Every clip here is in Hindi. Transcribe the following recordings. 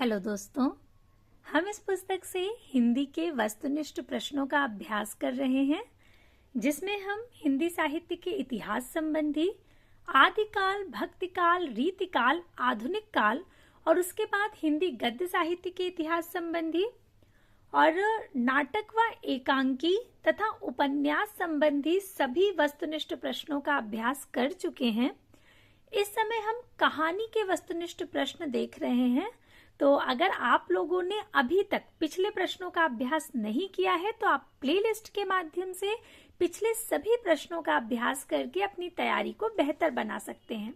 हेलो दोस्तों, हम इस पुस्तक से हिंदी के वस्तुनिष्ठ प्रश्नों का अभ्यास कर रहे हैं, जिसमें हम हिंदी साहित्य के इतिहास संबंधी आदिकाल, भक्तिकाल, रीतिकाल, आधुनिक काल और उसके बाद हिंदी गद्य साहित्य के इतिहास संबंधी और नाटक व एकांकी तथा उपन्यास संबंधी सभी वस्तुनिष्ठ प्रश्नों का अभ्यास कर चुके हैं। इस समय हम कहानी के वस्तुनिष्ठ प्रश्न देख रहे हैं। तो अगर आप लोगों ने अभी तक पिछले प्रश्नों का अभ्यास नहीं किया है तो आप प्लेलिस्ट के माध्यम से पिछले सभी प्रश्नों का अभ्यास करके अपनी तैयारी को बेहतर बना सकते हैं,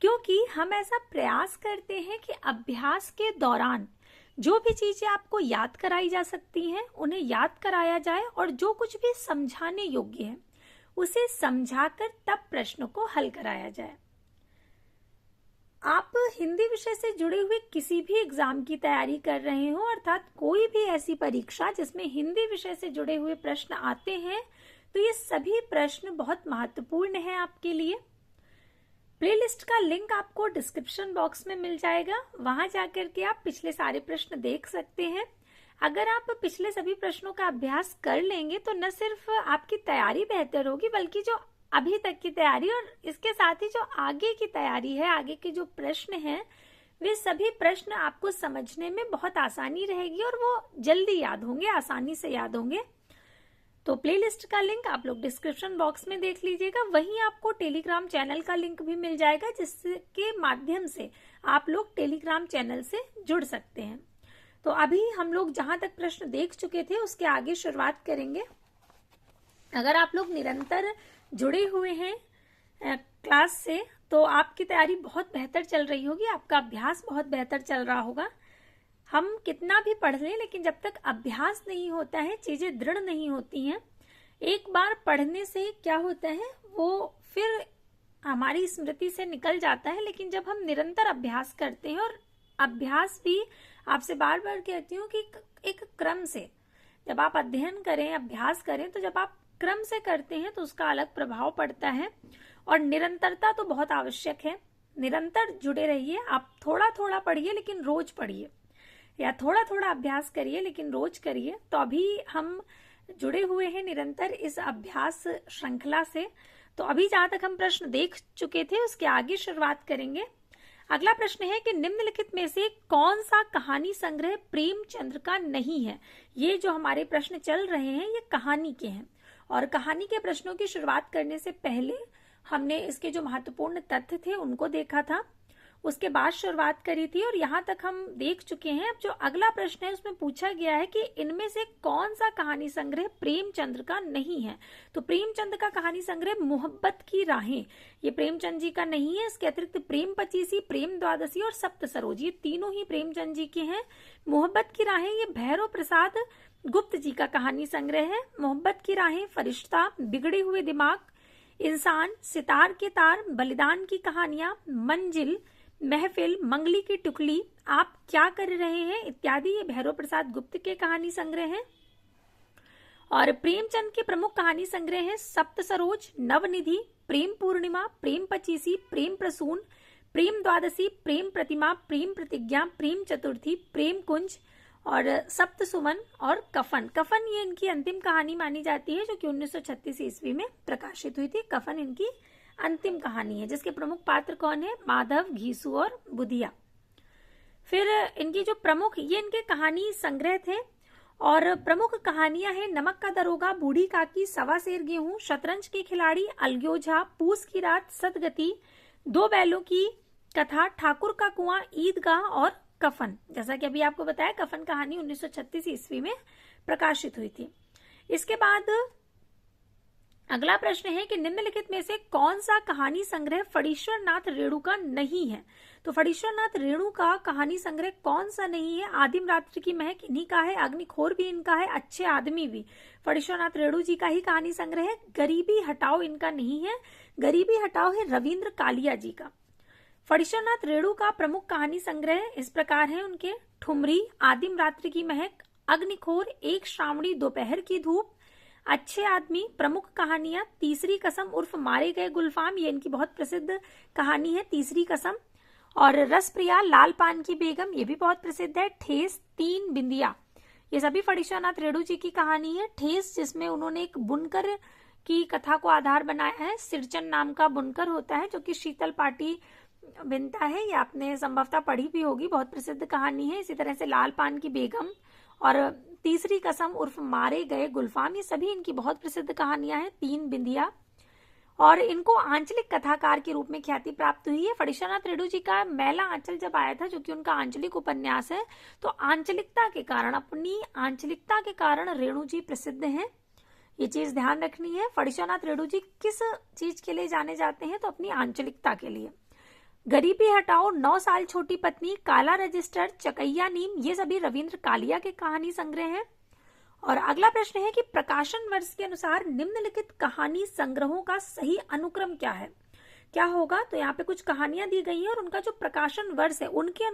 क्योंकि हम ऐसा प्रयास करते हैं कि अभ्यास के दौरान जो भी चीजें आपको याद कराई जा सकती हैं उन्हें याद कराया जाए और जो कुछ भी समझाने योग्य है उसे समझाकर तब प्रश्न को हल कराया जाए। आप हिंदी विषय से जुड़े हुए किसी भी एग्जाम की तैयारी कर रहे हो, अर्थात कोई भी ऐसी परीक्षा जिसमें हिंदी विषय से जुड़े हुए प्रश्न आते हैं, तो ये सभी प्रश्न बहुत महत्वपूर्ण हैं आपके लिए। प्लेलिस्ट का लिंक आपको डिस्क्रिप्शन बॉक्स में मिल जाएगा, वहां जाकर के आप पिछले सारे प्रश्न देख सकते हैं। अगर आप पिछले सभी प्रश्नों का अभ्यास कर लेंगे तो न सिर्फ आपकी तैयारी बेहतर होगी, बल्कि जो अभी तक की तैयारी और इसके साथ ही जो आगे की तैयारी है, आगे के जो प्रश्न हैं, वे सभी प्रश्न आपको समझने में बहुत आसानी रहेगी और वो जल्दी याद होंगे, आसानी से याद होंगे। तो प्लेलिस्ट का लिंक आप लोग डिस्क्रिप्शन बॉक्स में देख लीजिएगा। वहीं आपको टेलीग्राम चैनल का लिंक भी मिल जाएगा, जिसके माध्यम से आप लोग टेलीग्राम चैनल से जुड़ सकते हैं। तो अभी हम लोग जहां तक प्रश्न देख चुके थे उसके आगे शुरुआत करेंगे। अगर आप लोग निरंतर जुड़े हुए हैं क्लास से तो आपकी तैयारी बहुत बेहतर चल रही होगी, आपका अभ्यास बहुत बेहतर चल रहा होगा। हम कितना भी पढ़ लें, लेकिन जब तक अभ्यास नहीं होता है, चीजें दृढ़ नहीं होती हैं। एक बार पढ़ने से क्या होता है, वो फिर हमारी स्मृति से निकल जाता है। लेकिन जब हम निरंतर अभ्यास करते हैं, और अभ्यास भी आपसे बार बार कहती हूँ कि एक क्रम से जब आप अध्ययन करें, अभ्यास करें, तो जब आप क्रम से करते हैं तो उसका अलग प्रभाव पड़ता है। और निरंतरता तो बहुत आवश्यक है। निरंतर जुड़े रहिए, आप थोड़ा थोड़ा पढ़िए लेकिन रोज पढ़िए, या थोड़ा थोड़ा अभ्यास करिए लेकिन रोज करिए। तो अभी हम जुड़े हुए हैं निरंतर इस अभ्यास श्रृंखला से। तो अभी जहां तक हम प्रश्न देख चुके थे उसके आगे शुरुआत करेंगे। अगला प्रश्न है कि निम्नलिखित में से कौन सा कहानी संग्रह प्रेमचंद्र का नहीं है। ये जो हमारे प्रश्न चल रहे हैं ये कहानी के हैं, और कहानी के प्रश्नों की शुरुआत करने से पहले हमने इसके जो महत्वपूर्ण तथ्य थे उनको देखा था, उसके बाद शुरुआत करी थी और यहाँ तक हम देख चुके हैं। अब जो अगला प्रश्न है उसमें पूछा गया है कि इनमें से कौन सा कहानी संग्रह प्रेमचंद्र का नहीं है। तो प्रेमचंद का कहानी संग्रह मोहब्बत की राहें, ये प्रेमचंद जी का नहीं है। इसके अतिरिक्त प्रेम पचीसी, प्रेम द्वादशी और सप्त सरोज, ये तीनों ही प्रेमचंद जी के हैं। मोहब्बत की राहें ये भैरव प्रसाद गुप्त जी का कहानी संग्रह है। मोहब्बत की राहें, फरिश्ता, बिगड़े हुए दिमाग, इंसान, सितार के तार, बलिदान की कहानियां, मंजिल, महफिल, मंगली की टुकड़ी, आप क्या कर रहे हैं इत्यादि, ये भैरव प्रसाद गुप्त के कहानी संग्रह हैं। और प्रेमचंद के प्रमुख कहानी संग्रह हैं सप्त सरोज, नवनिधि, प्रेम पूर्णिमा, प्रेम पचीसी, प्रेम प्रसून, प्रेम द्वादशी, प्रेम प्रतिमा, प्रेम प्रतिज्ञा, प्रेम चतुर्थी, प्रेम कुंज और सप्त सुमन और कफन। कफन ये इनकी अंतिम कहानी मानी जाती है, जो कि 1936 ईस्वी में प्रकाशित हुई थी। कफन इनकी अंतिम कहानी है, जिसके प्रमुख पात्र कौन है, माधव, घीसू और बुधिया। फिर इनकी जो प्रमुख, ये इनके कहानी संग्रह थे और प्रमुख कहानियां हैं नमक का दरोगा, बूढ़ी काकी, सवा सेर गेहूं, शतरंज के खिलाड़ी, अलग्योझा, पूस की रात, सदगति, दो बैलों की कथा, ठाकुर का कुआं, ईदगाह और कफन। जैसा कि अभी आपको बताया, कफन कहानी 1936 ईस्वी में प्रकाशित हुई थी। इसके बाद अगला प्रश्न है कि निम्नलिखित में से कौन सा कहानी संग्रह फणीश्वर नाथ रेणु का नहीं है। तो फणीश्वर नाथ रेणु का कहानी संग्रह कौन सा नहीं है। आदिम रात्रि की महक इन्हीं का है, अग्निखोर भी इनका है, अच्छे आदमी भी फणीश्वर नाथ रेणु जी का ही कहानी संग्रह है। गरीबी हटाओ इनका नहीं है, गरीबी हटाओ है रविंद्र कालिया जी का। फणीश्वर नाथ रेणु का प्रमुख कहानी संग्रह इस प्रकार है उनके: ठुमरी, आदिम रात्रि की महक, अग्निखोर, एक श्रावणी दोपहर की धूप, अच्छे आदमी। प्रमुख कहानियां तीसरी कसम उर्फ मारे गए गुलफाम, ये इनकी बहुत प्रसिद्ध कहानी है तीसरी कसम। और रसप्रिया, लाल पान की बेगम, ये भी बहुत प्रसिद्ध है। ठेस, तीन बिंदिया, ये सभी फणीश्वरनाथ रेणु जी की कहानी है। ठेस जिसमें उन्होंने एक बुनकर की कथा को आधार बनाया है। सिरचन नाम का बुनकर होता है जो कि शीतल पाटी बिनता है, ये आपने संभवतः पढ़ी भी होगी, बहुत प्रसिद्ध कहानी है। इसी तरह से लाल पान की बेगम और तीसरी कसम उर्फ मारे गए गुलफाम, ये सभी इनकी बहुत प्रसिद्ध कहानियां हैं। तीन बिंदिया, और इनको आंचलिक कथाकार के रूप में ख्याति प्राप्त हुई है। फणीश्वरनाथ रेणु जी का मैला आंचल जब आया था, जो कि उनका आंचलिक उपन्यास है, तो आंचलिकता के कारण, अपनी आंचलिकता के कारण रेणु जी प्रसिद्ध हैं। ये चीज ध्यान रखनी है। फणीश्वरनाथ रेणु जी किस चीज के लिए जाने जाते हैं, तो अपनी आंचलिकता के लिए। गरीबी हटाओ, 9 साल छोटी पत्नी, काला रजिस्टर, चकैया नीम, ये सभी रविंद्र कालिया के कहानी संग्रह हैं। और अगला प्रश्न है कि प्रकाशन वर्ष के अनुसार निम्नलिखित कहानी संग्रहों का सही अनुक्रम क्या है? क्या होगा? तो यहाँ पे कुछ कहानियां दी गई हैं और उनका जो प्रकाशन वर्ष है उनके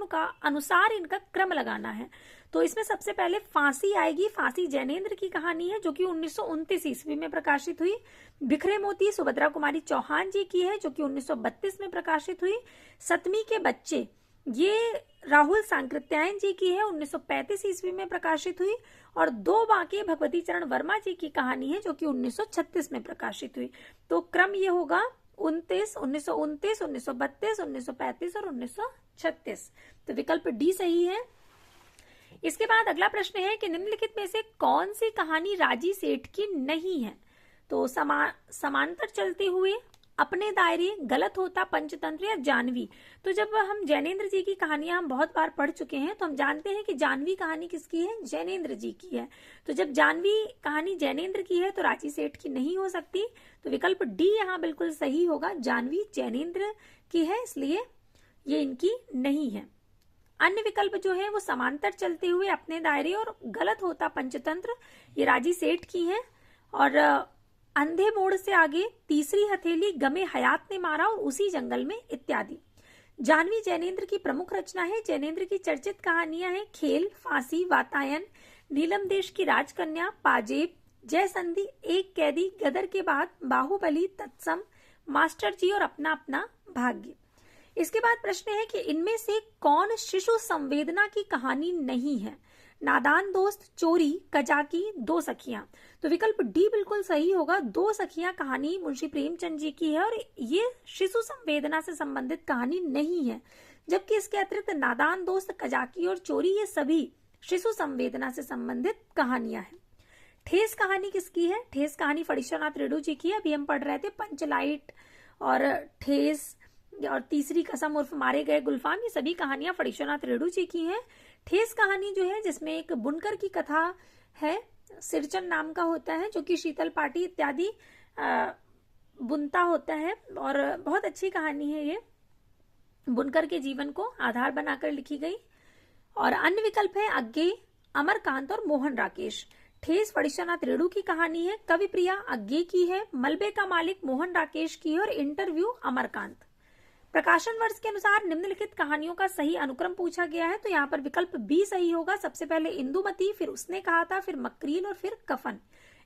अनुसार इनका क्रम लगाना है। तो इसमें सबसे पहले फांसी आएगी। फांसी जैनेन्द्र की कहानी है जो कि 1929 ईस्वी में प्रकाशित हुई। बिखरे मोती सुभद्रा कुमारी चौहान जी की है जो कि 1932 में प्रकाशित हुई। सतमी के बच्चे, ये राहुल सांकृत्यायन जी की है, 1935 ईस्वी में प्रकाशित हुई। और दो बांके भगवती चरण वर्मा जी की कहानी है जो कि 1936 में प्रकाशित हुई। तो क्रम ये होगा 1929, 1932, 1935 और 1936। तो विकल्प डी सही है। इसके बाद अगला प्रश्न है कि निम्नलिखित में से कौन सी कहानी राजी सेठ की नहीं है? तो समांतर चलते हुए, अपने दायरे, गलत होता, पंचतंत्र या जानवी। तो जब हम जैनेन्द्र जी की कहानियां हम बहुत बार पढ़ चुके हैं तो हम जानते हैं कि जानवी कहानी किसकी है? जैनेन्द्र जी की है। तो जब जानवी कहानी जैनेन्द्र की है तो राजी सेठ की नहीं हो सकती। तो विकल्प डी यहाँ बिल्कुल सही होगा। जानवी जैनेन्द्र की है, इसलिए ये इनकी नहीं है। अन्य विकल्प जो है वो समांतर चलते हुए, अपने दायरे और गलत होता, पंचतंत्र, ये राजी सेठ की है। और अंधे मोड़ से आगे, तीसरी हथेली, गमे हयात ने मारा और उसी जंगल में, इत्यादि। जानवी जैनेन्द्र की प्रमुख रचना है। जैनेन्द्र की चर्चित कहानियां हैं खेल, फांसी, वातायन, नीलम देश की राजकन्या, पाजेब, जय संधि, एक कैदी, गदर के बाद, बाहुबली, तत्सम, मास्टर जी और अपना अपना भाग्य। इसके बाद प्रश्न है कि इनमें से कौन शिशु संवेदना की कहानी नहीं है? नादान दोस्त, चोरी, कजाकी, दो सखियां। तो विकल्प डी बिल्कुल सही होगा। दो सखियां कहानी मुंशी प्रेमचंद जी की है और ये शिशु संवेदना से संबंधित कहानी नहीं है। जबकि इसके अतिरिक्त नादान दोस्त, कजाकी और चोरी, ये सभी शिशु संवेदना से संबंधित कहानियां हैं। ठेस कहानी किसकी है? ठेस कहानी फणीश्वरनाथ रेणु जी की है। अभी हम पढ़ रहे थे पंचलाइट और ठेस और तीसरी कसम उर्फ मारे गए गुलफाम, ये सभी कहानियां फणीश्वरनाथ रेणु जी की हैं। ठेस कहानी जो है जिसमें एक बुनकर की कथा है, सिरचन नाम का होता है, जो कि शीतल पाटी इत्यादि बुनता होता है और बहुत अच्छी कहानी है। ये बुनकर के जीवन को आधार बनाकर लिखी गई। और अन्य विकल्प है अज्ञे, अमरकांत और मोहन राकेश। ठेस फणीश्वरनाथ रेणु की कहानी है, कवि प्रिया अज्ञे की है, मलबे का मालिक मोहन राकेश की है और इंटरव्यू अमरकांत। प्रकाशन वर्ष के अनुसार निम्नलिखित कहानियों का सही अनुक्रम पूछा गया है। तो यहाँ पर विकल्प बी सही होगा। सबसे पहले इंदुमती, फिर उसने कहा था, फिर मकरील और फिर कफन।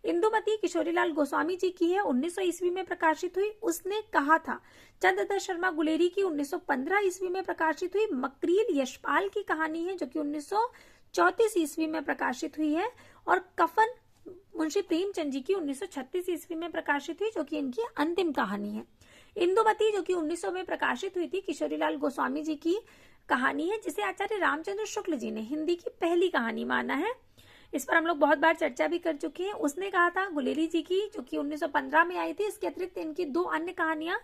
इंदुमती किशोरीलाल गोस्वामी जी की है, 1900 ईस्वी में प्रकाशित हुई। उसने कहा था चंद्रदत्त शर्मा गुलेरी की 1915 ईस्वी में प्रकाशित हुई। मकरील यशपाल की कहानी है जो कि 1934 ईस्वी में प्रकाशित हुई है। और कफन मुंशी प्रेमचंद जी की 1936 ईस्वी में प्रकाशित हुई, जो कि इनकी अंतिम कहानी है। इंदुमती जो कि 1900 में प्रकाशित हुई थी, किशोरीलाल गोस्वामी जी की कहानी है, जिसे आचार्य रामचंद्र शुक्ल जी ने हिंदी की पहली कहानी माना है। इस पर हम लोग बहुत बार चर्चा भी कर चुके हैं। उसने कहा था गुलेरी जी की, जो कि 1915 में आई थी। इसके अतिरिक्त इनकी दो अन्य कहानियां,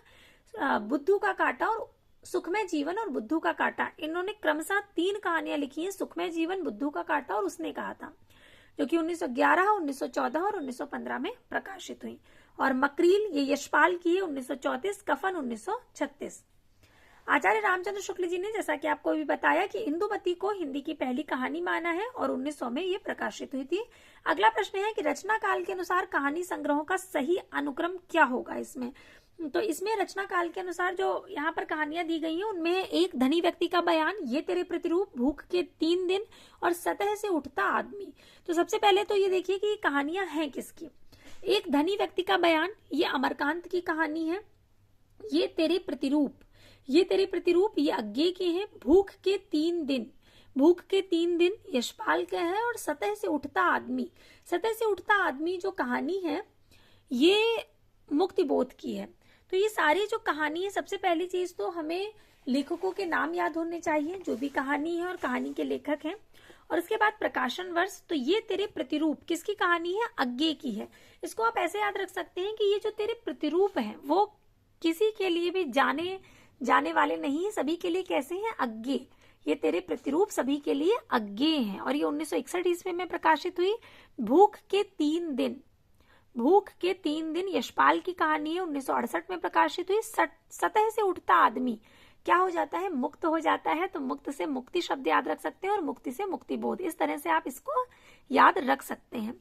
बुद्धू का कांटा और सुखमय जीवन और बुद्धू का कांटा, इन्होंने क्रमशः 3 कहानियां लिखी हैं, सुखमय जीवन, बुद्धू का कांटा और उसने कहा था, जो कि 1911, 1914 और 1915 में प्रकाशित हुई। और मकरील ये यशपाल की है, 1934, कफन 1936। आचार्य रामचंद्र शुक्ल जी ने, जैसा कि आपको भी बताया, कि इंदुमती को हिंदी की पहली कहानी माना है और 1900 में ये प्रकाशित हुई थी। अगला प्रश्न है कि रचना काल के अनुसार कहानी संग्रहों का सही अनुक्रम क्या होगा इसमें? तो इसमें रचना काल के अनुसार जो यहाँ पर कहानियां दी गई हैं उनमें एक धनी व्यक्ति का बयान, ये तेरे प्रतिरूप, भूख के 3 दिन और सतह से उठता आदमी। तो सबसे पहले तो ये देखिए कि कहानियां हैं किसकी। एक धनी व्यक्ति का बयान, ये अमरकांत की कहानी है। ये तेरे प्रतिरूप, ये तेरे प्रतिरूप ये अज्ञे के हैं। भूख के 3 दिन, भूख के 3 दिन यशपाल का है। और सतह से उठता आदमी, सतह से उठता आदमी जो कहानी है ये मुक्ति बोध की है। तो ये सारी जो कहानी है, सबसे पहली चीज तो हमें लेखकों के नाम याद होने चाहिए, जो भी कहानी है और कहानी के लेखक हैं। और उसके बाद प्रकाशन वर्ष। तो ये तेरे प्रतिरूप किसकी कहानी है? अज्ञे की है। इसको आप ऐसे याद रख सकते हैं कि ये जो तेरे प्रतिरूप हैं वो किसी के लिए भी जाने वाले नहीं है, सभी के लिए कैसे हैं? अज्ञे। ये तेरे प्रतिरूप सभी के लिए अज्ञे हैं। और ये 1961 ईस्वी में प्रकाशित हुई। भूख के 3 दिन, भूख के 3 दिन यशपाल की कहानी है, 1968 में प्रकाशित हुई। सतह से उठता आदमी क्या हो जाता है? मुक्त हो जाता है। तो मुक्त से मुक्ति शब्द याद रख सकते हैं और मुक्ति से मुक्ति बोध, इस तरह से आप इसको याद रख सकते हैं।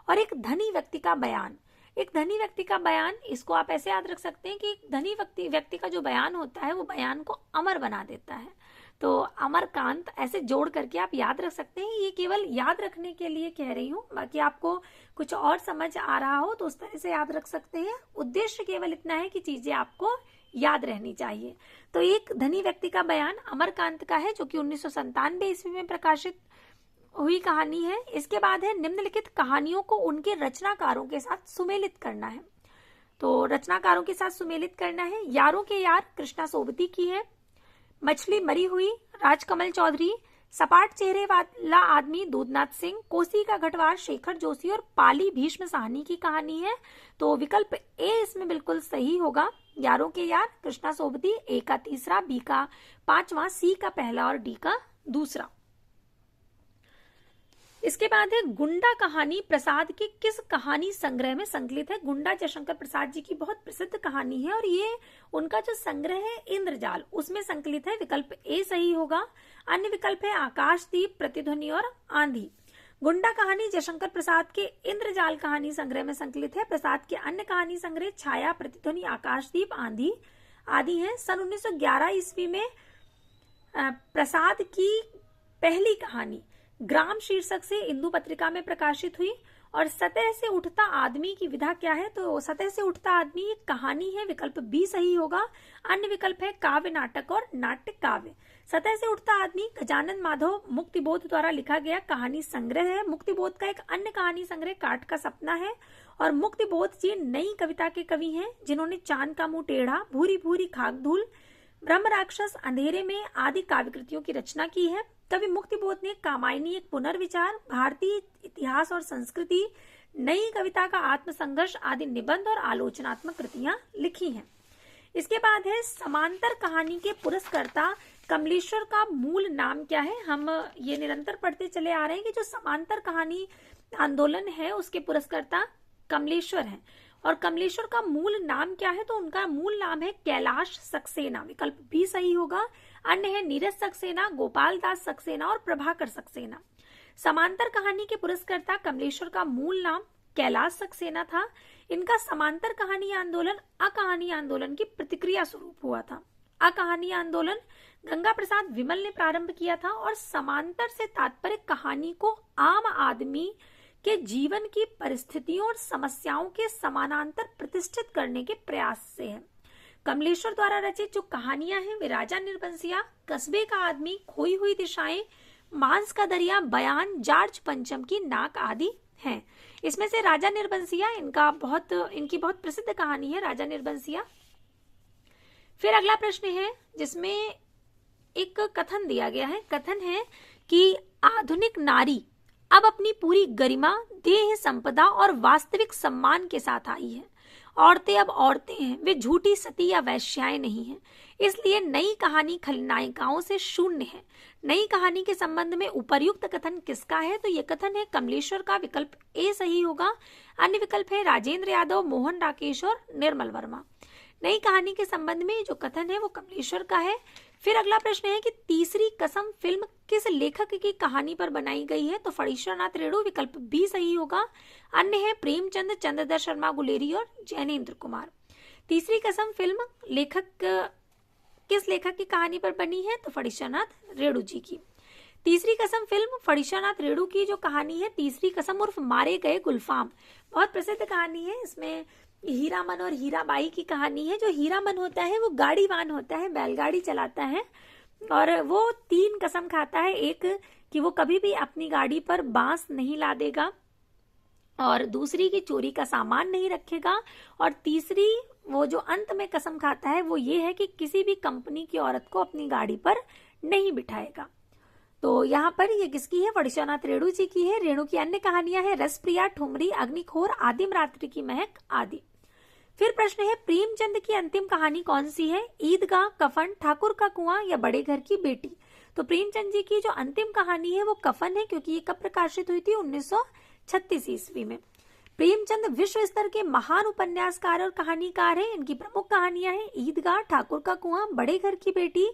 और एक धनी व्यक्ति का बयान, एक धनी व्यक्ति का बयान, इसको आप ऐसे याद रख सकते हैं कि एक धनी व्यक्ति का जो बयान होता है वो बयान को अमर बना देता है। तो अमरकांत ऐसे जोड़ करके आप याद रख सकते हैं। ये केवल याद रखने के लिए कह रही हूँ, बाकी आपको कुछ और समझ आ रहा हो तो उस तरह से याद रख सकते हैं। उद्देश्य केवल इतना है कि चीजें आपको याद रहनी चाहिए। तो एक धनी व्यक्ति का बयान अमरकांत का है, जो कि 1997 ईस्वी में प्रकाशित हुई कहानी है। इसके बाद है निम्नलिखित कहानियों को उनके रचनाकारों के साथ सुमेलित करना है। तो रचनाकारों के साथ सुमेलित करना है। यारों के यार कृष्णा सोबती की है। मछली मरी हुई राजकमल चौधरी। सपाट चेहरे वाला आदमी दूधनाथ सिंह। कोसी का घटवार शेखर जोशी। और पाली भीष्म साहनी की कहानी है। तो विकल्प ए इसमें बिल्कुल सही होगा। यारों के यार कृष्णा सोबती, ए का तीसरा, बी का 5वां, सी का पहला और डी का दूसरा। इसके बाद है गुंडा कहानी प्रसाद के किस कहानी संग्रह में संकलित है? गुंडा जयशंकर प्रसाद जी की बहुत प्रसिद्ध कहानी है और ये उनका जो संग्रह है इंद्रजाल, उसमें संकलित है। विकल्प ए सही होगा। अन्य विकल्प है आकाशदीप, प्रतिध्वनि और आंधी। गुंडा कहानी जयशंकर प्रसाद के इंद्रजाल कहानी संग्रह में संकलित है। प्रसाद के अन्य कहानी संग्रह छाया, प्रतिध्वनि, आकाशदीप, आंधी आदि हैं। सन 1911 ईस्वी में प्रसाद की पहली कहानी ग्राम शीर्षक से इंदु पत्रिका में प्रकाशित हुई। और सतह से उठता आदमी की विधा क्या है? तो सतह से उठता आदमी एक कहानी है। विकल्प बी सही होगा। अन्य विकल्प है काव्य नाटक और नाट्य काव्य। सतह से उठता आदमी गजानन माधव मुक्तिबोध द्वारा लिखा गया कहानी संग्रह है। मुक्तिबोध का एक अन्य कहानी संग्रह काट का सपना है। और मुक्तिबोध जी नई कविता के कवि हैं, जिन्होंने चांद का मुंह टेढ़ा, भूरी भूरी खाक धूल, ब्रह्म राक्षस, अंधेरे में आदि काव्य कृतियों की रचना की है। कवि मुक्तिबोध ने कामायनी एक पुनर्विचार, भारतीय इतिहास और संस्कृति, नई कविता का आत्मसंघर्ष आदि निबंध और आलोचनात्मक कृतियां लिखी हैं। इसके बाद है समांतर कहानी के पुरस्कर्ता कमलेश्वर का मूल नाम क्या है? हम ये निरंतर पढ़ते चले आ रहे हैं कि जो समांतर कहानी आंदोलन है उसके पुरस्कर्ता कमलेश्वर हैं। और कमलेश्वर का मूल नाम क्या है? तो उनका मूल नाम है कैलाश सक्सेना। विकल्प बी सही होगा। अन्य है नीरज सक्सेना, गोपाल दास सक्सेना और प्रभाकर सक्सेना। समांतर कहानी के पुरस्कर्ता कमलेश्वर का मूल नाम कैलाश सक्सेना था। इनका समांतर कहानी आंदोलन अकहानी आंदोलन की प्रतिक्रिया स्वरूप हुआ था। अकहानी आंदोलन गंगा प्रसाद विमल ने प्रारंभ किया था और समांतर से तात्पर्य कहानी को आम आदमी के जीवन की परिस्थितियों और समस्याओं के समानांतर प्रतिष्ठित करने के प्रयास से है। कमलेश्वर द्वारा रचित जो कहानियां हैं वे राजा निर्बंसिया, कस्बे का आदमी, खोई हुई दिशाएं, मांस का दरिया, बयान, जॉर्ज पंचम की नाक आदि हैं। इसमें से राजा निर्बंसिया इनकी बहुत प्रसिद्ध कहानी है, राजा निर्बंसिया। फिर अगला प्रश्न है जिसमें एक कथन दिया गया है। कथन है कि आधुनिक नारी अब अपनी पूरी गरिमा, देह संपदा और वास्तविक सम्मान के साथ आई है। औरतें अब औरतें हैं, वे झूठी सती या वैश्याएं नहीं हैं। इसलिए नई कहानी खलनायिकाओं से शून्य है। नई कहानी के संबंध में उपर्युक्त कथन किसका है? तो ये कथन है कमलेश्वर का। विकल्प ए सही होगा। अन्य विकल्प है राजेंद्र यादव, मोहन राकेश और निर्मल वर्मा। नई कहानी के संबंध में जो कथन है वो कमलेश्वर का है। फिर अगला प्रश्न है कि तीसरी कसम फिल्म किस लेखक की कहानी पर बनाई गई है? तो फणीश्वरनाथ रेणु। विकल्प बी सही होगा। अन्य है प्रेमचंद, चंद्रधर शर्मा गुलेरी और जैनेन्द्र कुमार। तीसरी कसम फिल्म किस लेखक की कहानी पर बनी है? तो फणीश्वरनाथ रेणु जी की। तीसरी कसम फिल्म फणीश्वरनाथ रेणु की जो कहानी है तीसरी कसम उर्फ मारे गए गुलफाम, बहुत प्रसिद्ध कहानी है। इसमें हीरामन और हीराबाई की कहानी है। जो हीरामन होता है वो गाड़ीवान होता है, बैलगाड़ी चलाता है, और वो 3 कसम खाता है। एक कि वो कभी भी अपनी गाड़ी पर बांस नहीं लादेगा, और दूसरी की चोरी का सामान नहीं रखेगा, और तीसरी वो जो अंत में कसम खाता है वो ये है कि किसी भी कंपनी की औरत को अपनी गाड़ी पर नहीं बिठाएगा। तो यहाँ पर ये किसकी है? वडिशौनाथ रेणु जी की है। रेणु की अन्य कहानियां हैं रसप्रिया, ठुमरी, अग्निखोर, आदिम रात्रि की महक आदि। फिर प्रश्न है प्रेमचंद की अंतिम कहानी कौन सी है? ईदगाह, कफन, ठाकुर का कुआं या बड़े घर की बेटी? तो प्रेमचंद जी की जो अंतिम कहानी है वो कफन है, क्योंकि ये कब प्रकाशित हुई थी? 1936 ईस्वी में। प्रेमचंद विश्व स्तर के महान उपन्यासकार और कहानीकार हैं। इनकी प्रमुख कहानियां हैं ईदगाह, ठाकुर का कुआं, बड़े घर की बेटी,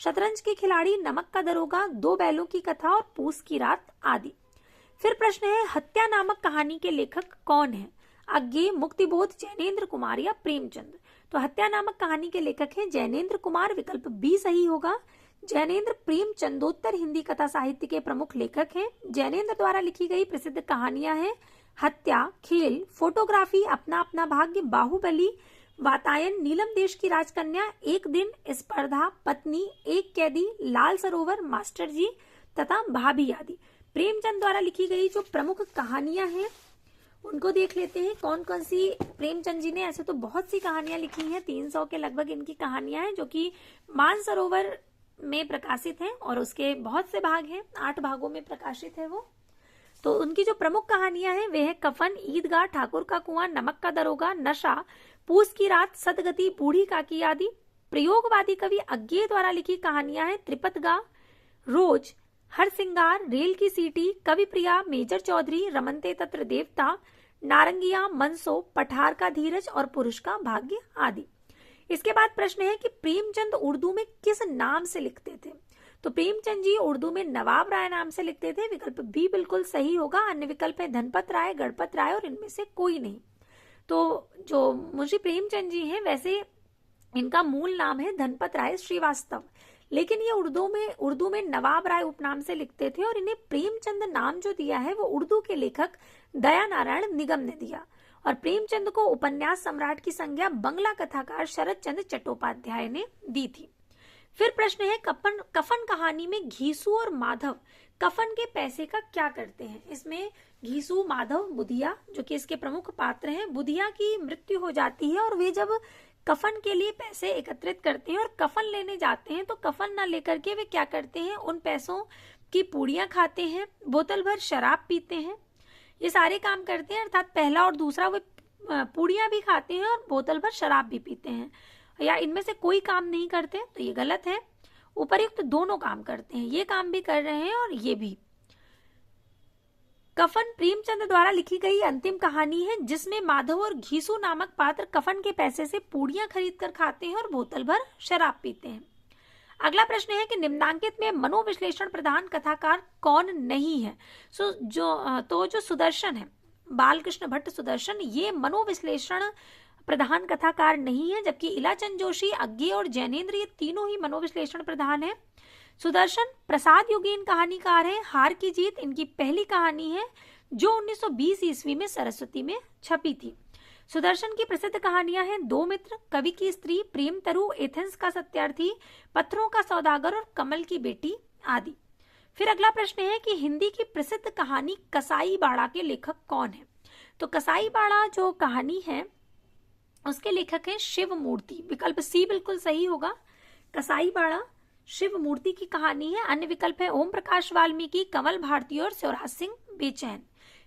शतरंज के खिलाड़ी, नमक का दरोगा, 2 बैलों की कथा और पूस की रात आदि। फिर प्रश्न है हत्या नामक कहानी के लेखक कौन है? अज्ञेय, मुक्तिबोध, जैनेन्द्र कुमार या प्रेमचंद? तो हत्या नामक कहानी के लेखक हैं जैनेन्द्र कुमार, विकल्प बी सही होगा। जैनेन्द्र प्रेमचंदोत्तर हिंदी कथा साहित्य के प्रमुख लेखक हैं। जैनेन्द्र द्वारा लिखी गई प्रसिद्ध कहानियां हैं हत्या, खेल, फोटोग्राफी, अपना अपना भाग्य, बाहुबली, वातायन, नीलम देश की राजकन्या, एक दिन, स्पर्धा, पत्नी, एक कैदी, लाल सरोवर, मास्टर जी तथा भाभी आदि। प्रेमचंद द्वारा लिखी गई जो प्रमुख कहानियां हैं उनको देख लेते हैं कौन कौन सी प्रेमचंद जी ने। ऐसे तो बहुत सी कहानियां लिखी हैं, 300 के लगभग इनकी कहानियां हैं, जो कि मानसरोवर में प्रकाशित हैं, और उसके बहुत से भाग हैं, 8 भागों में प्रकाशित है वो। तो उनकी जो प्रमुख कहानियां हैं वे है कफन, ईदगाह, ठाकुर का कुआं, नमक का दरोगा, नशा, पूस की रात, सदगति, बूढ़ी काकी आदि। प्रयोगवादी कवि अज्ञेय द्वारा लिखी कहानियां हैं त्रिपतगा, रोज, हरसिंगार, रेल की सीटी, कवि प्रिया, मेजर चौधरी, रमनते तत्र देवता, नारंगिया, मनसो, पठार का धीरज और पुरुष का भाग्य आदि। इसके बाद प्रश्न है कि प्रेमचंद उर्दू में किस नाम से लिखते थे? तो प्रेमचंद जी उर्दू में नवाब राय नाम से लिखते थे, विकल्प बी बिल्कुल सही होगा। अन्य विकल्प है धनपत राय, गणपत राय और इनमें से कोई नहीं। तो जो मुंशी प्रेमचंद जी हैं वैसे इनका मूल नाम है धनपत राय श्रीवास्तव, लेकिन ये उर्दू में नवाब राय उपनाम से लिखते थे, और इन्हें प्रेमचंद नाम जो दिया है वो उर्दू के लेखक दया नारायण निगम ने दिया। और प्रेमचंद को उपन्यास सम्राट की संज्ञा बंगला कथाकार शरद चंद्र चट्टोपाध्याय ने दी थी। फिर प्रश्न है कफन कहानी में घीसू और माधव कफन के पैसे का क्या करते हैं? इसमें घीसू, माधव, बुधिया जो कि इसके प्रमुख पात्र हैं, बुधिया की मृत्यु हो जाती है और वे जब कफन के लिए पैसे एकत्रित करते हैं और कफन लेने जाते हैं तो कफन न लेकर के वे क्या करते हैं, उन पैसों की पूड़ियां खाते हैं, बोतल भर शराब पीते हैं, ये सारे काम करते हैं। अर्थात पहला और दूसरा, वे पूड़ियां भी खाते हैं और बोतल भर शराब भी पीते हैं, या इनमें से कोई काम नहीं करते, तो ये गलत है। उपर्युक्त दोनों काम करते हैं, ये काम भी कर रहे हैं और ये भी। कफन प्रेमचंद द्वारा लिखी गई अंतिम कहानी है जिसमें माधव और घीसू नामक पात्र कफन के पैसे से पूड़ियां खरीद कर खाते हैं और बोतल भर शराब पीते हैं। अगला प्रश्न है कि निम्नांकित में मनोविश्लेषण प्रधान कथाकार कौन नहीं है? जो सुदर्शन है, बालकृष्ण भट्ट सुदर्शन, ये मनोविश्लेषण प्रधान कथाकार नहीं है, जबकि इलाचंद जोशी, अज्ञेय और जैनेन्द्र ये तीनों ही मनोविश्लेषण प्रधान है। सुदर्शन प्रसाद योगीन कहानीकार है। हार की जीत इनकी पहली कहानी है जो 1920 ईस्वी में सरस्वती में छपी थी। सुदर्शन की प्रसिद्ध कहानियां हैं दो मित्र, कवि की स्त्री, प्रेम तरु, एथेंस का सत्यार्थी, पत्थरों का सौदागर और कमल की बेटी आदि। फिर अगला प्रश्न है कि हिंदी की प्रसिद्ध कहानी कसाई बाड़ा के लेखक कौन है? तो कसाई बाड़ा जो कहानी है उसके लेखक हैं शिव मूर्ति, विकल्प सी बिल्कुल सही होगा। कसाई बाड़ा शिव मूर्ति की कहानी है। अन्य विकल्प है ओम प्रकाश वाल्मीकि, कमल भारती और शिवराज सिंह बेचैन।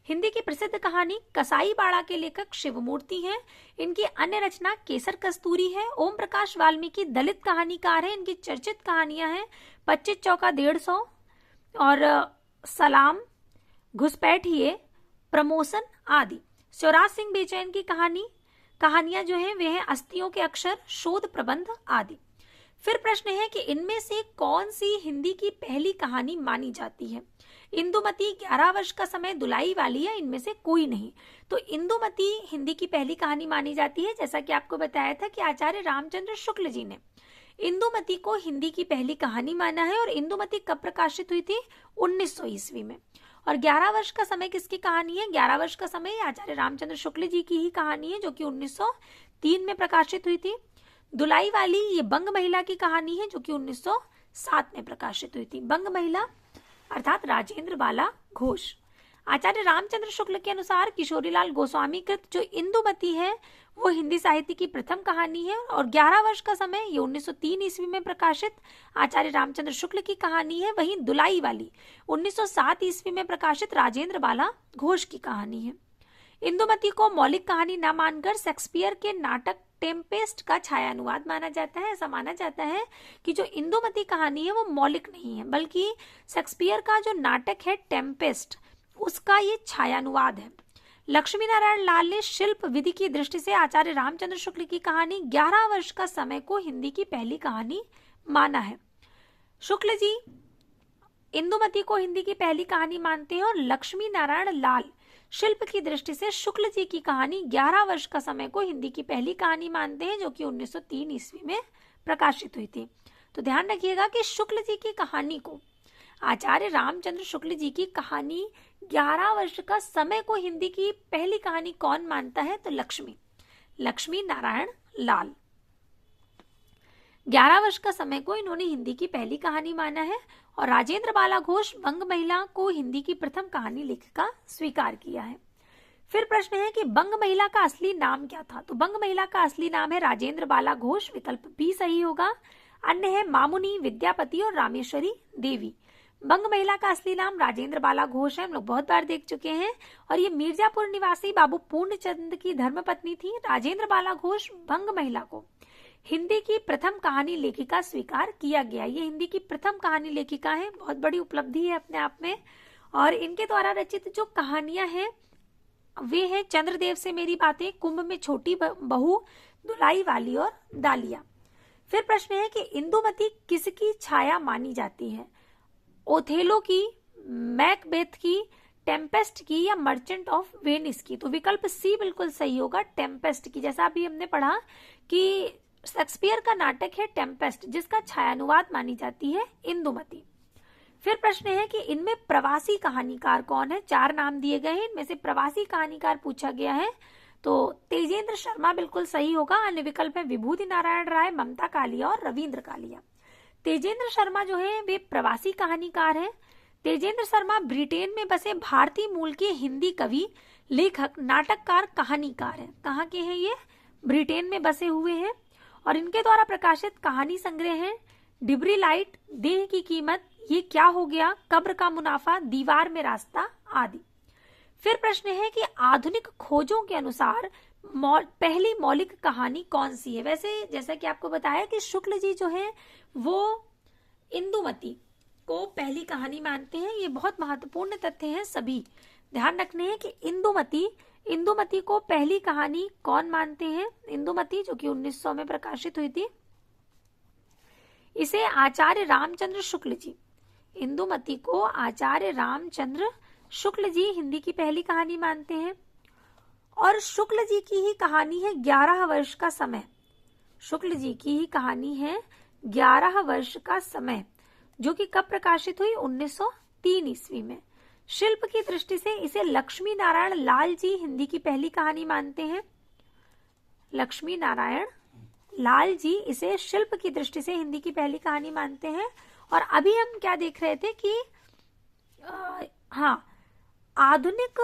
हिंदी की प्रसिद्ध कहानी कसाई बाड़ा के लेखक शिव मूर्ति हैं। इनकी अन्य रचना केसर कस्तूरी है। ओम प्रकाश वाल्मीकि दलित कहानीकार है। इनकी चर्चित कहानियां हैं 25 चौका 150 और सलाम, घुसपैठिए, प्रमोशन आदि। शिवराज सिंह बेचैन की कहानियां जो हैं वे हैं अस्थियों के अक्षर, शोध प्रबंध आदि। फिर प्रश्न है कि इनमें से कौन सी हिंदी की पहली कहानी मानी जाती है? इंदुमती, 11 वर्ष का समय, दुलाई वाली या इनमें से कोई नहीं? तो इंदुमती हिंदी की पहली कहानी मानी जाती है, जैसा कि आपको बताया था कि आचार्य रामचंद्र शुक्ल जी ने इंदुमती को हिंदी की पहली कहानी माना है। और इंदुमती कब प्रकाशित हुई थी? 1900 ईस्वी में। और 11 वर्ष का समय किसकी कहानी है? 11 वर्ष का समय आचार्य रामचंद्र शुक्ल जी की ही कहानी है, जो कि 1903 में प्रकाशित हुई थी। दुलाई वाली ये बंग महिला की कहानी है, जो कि 1907 में प्रकाशित हुई थी। बंग महिला अर्थात राजेंद्र बाला घोष। आचार्य रामचंद्र शुक्ल के अनुसार किशोरीलाल गोस्वामी कृत जो इंदुमती है वो हिंदी साहित्य की प्रथम कहानी है, और 11 वर्ष का समय ये 1903 ईस्वी में प्रकाशित आचार्य रामचंद्र शुक्ल की कहानी है। वहीं दुलाई वाली 1907 ईस्वी में प्रकाशित राजेंद्र बाला घोष की कहानी है। इंदुमती को मौलिक कहानी न मानकर शेक्सपियर के नाटक टेम्पेस्ट का छायानुवाद माना जाता है। ऐसा माना जाता है कि जो इंदुमती कहानी है वो मौलिक नहीं है, बल्कि शेक्सपियर का जो नाटक है टेम्पेस्ट उसका ये छायानुवाद है। लक्ष्मी नारायण लाल ने शिल्प विधि की दृष्टि से आचार्य रामचंद्र शुक्ल की कहानी 11 वर्ष का समय को हिंदी की पहली कहानी माना है। शुक्ल जी इंदुमती को हिंदी की पहली कहानी मानते हैं, और लक्ष्मी नारायण लाल शिल्प की दृष्टि से शुक्ल जी की कहानी 11 वर्ष का समय को हिंदी की पहली कहानी मानते हैं, जो कि 1903 ईस्वी में प्रकाशित हुई थी। तो ध्यान रखिएगा कि शुक्ल जी की कहानी को, आचार्य रामचंद्र शुक्ल जी की कहानी 11 वर्ष का समय को हिंदी की पहली कहानी कौन मानता है? तो लक्ष्मी नारायण लाल 11 वर्ष का समय को इन्होंने हिंदी की पहली कहानी माना है, और राजेंद्र बाला घोष बंग महिला को हिंदी की प्रथम कहानी लेखिका स्वीकार किया है। फिर प्रश्न है कि बंग महिला का असली नाम क्या था? तो बंग महिला का असली नाम है राजेंद्र बाला घोष, विकल्प बी सही होगा। अन्य है मामुनी, विद्यापति और रामेश्वरी देवी। बंग महिला का असली नाम राजेंद्र बाला घोष है, हम लोग बहुत बार देख चुके हैं, और ये मिर्जापुर निवासी बाबू पूर्णचंद की धर्मपत्नी थी। राजेंद्र बाला घोष बंग महिला को हिंदी की प्रथम कहानी लेखिका स्वीकार किया गया। ये हिंदी की प्रथम कहानी लेखिका है, बहुत बड़ी उपलब्धि है अपने आप में। और इनके द्वारा रचित जो कहानियां हैं वे हैं चंद्रदेव से मेरी बातें, कुंभ में छोटी बहू, दुलाई वाली और दालिया। फिर प्रश्न है कि इंदुमती किसकी छाया मानी जाती है? ओथेलो की, मैकबेथ की, टेम्पेस्ट की या मर्चेंट ऑफ वेनिस की? तो विकल्प सी बिल्कुल सही होगा, टेम्पेस्ट की। जैसा अभी हमने पढ़ा कि शेक्सपियर का नाटक है टेम्पेस्ट, जिसका छायानुवाद मानी जाती है इंदुमती। फिर प्रश्न है कि इनमें प्रवासी कहानीकार कौन है? 4 नाम दिए गए हैं, इनमें से प्रवासी कहानीकार पूछा गया है, तो तेजेंद्र शर्मा बिल्कुल सही होगा। अन्य विकल्प है विभूति नारायण राय, ममता कालिया और रविंद्र कालिया। तेजेंद्र शर्मा जो है वे प्रवासी कहानीकार हैं। तेजेंद्र शर्मा ब्रिटेन में बसे भारतीय मूल के हिंदी कवि, लेखक, नाटककार, कहानीकार हैं। कहाँ के हैं ये? ब्रिटेन में बसे हुए हैं, और इनके द्वारा प्रकाशित कहानी संग्रह हैं डिबरी लाइट, देह की कीमत, ये क्या हो गया, कब्र का मुनाफा, दीवार में रास्ता आदि। फिर प्रश्न है कि आधुनिक खोजों के अनुसार पहली मौलिक कहानी कौन सी है? वैसे जैसा कि आपको बताया कि शुक्ल जी जो है वो इंदुमती को पहली कहानी मानते हैं। ये बहुत महत्वपूर्ण तथ्य हैं, सभी ध्यान रखने हैं कि इंदुमती को पहली कहानी कौन मानते हैं? इंदुमती जो कि 1900 में प्रकाशित हुई थी, इसे आचार्य रामचंद्र शुक्ल जी, इंदुमती को आचार्य रामचंद्र शुक्ल जी हिंदी की पहली कहानी मानते हैं। और शुक्ल जी की ही कहानी है 11 वर्ष का समय। शुक्ल जी की ही कहानी है 11 वर्ष का समय, जो कि कब प्रकाशित हुई? 1903 ईस्वी में। शिल्प की दृष्टि से इसे लक्ष्मी नारायण लाल जी हिंदी की पहली कहानी मानते हैं। लक्ष्मी नारायण लाल जी इसे शिल्प की दृष्टि से हिंदी की पहली कहानी मानते हैं। और अभी हम क्या देख रहे थे कि आधुनिक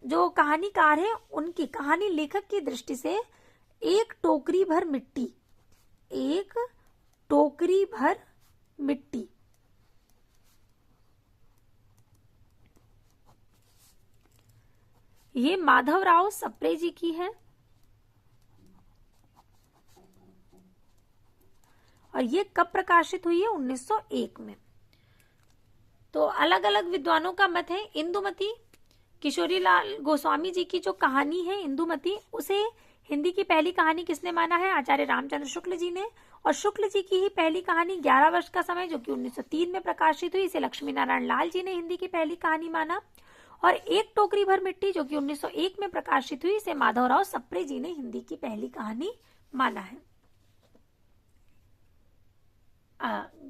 जो कहानीकार हैं उनकी कहानी लेखक की दृष्टि से एक टोकरी भर मिट्टी ये माधवराव सप्रे जी की है, और ये कब प्रकाशित हुई है? 1901 में। तो अलग अलग विद्वानों का मत है, इंदुमती किशोरीलाल गोस्वामी जी की जो कहानी है इंदुमती, उसे हिंदी की पहली कहानी किसने माना है? आचार्य रामचंद्र शुक्ल जी ने। और शुक्ल जी की ही पहली कहानी 11 वर्ष का समय, जो कि 1903 में प्रकाशित हुई, इसे लक्ष्मी नारायण लाल जी ने हिंदी की पहली कहानी माना। और एक टोकरी भर मिट्टी जो कि 1901 में प्रकाशित हुई, इसे माधवराव सप्रे जी ने हिंदी की पहली कहानी माना है।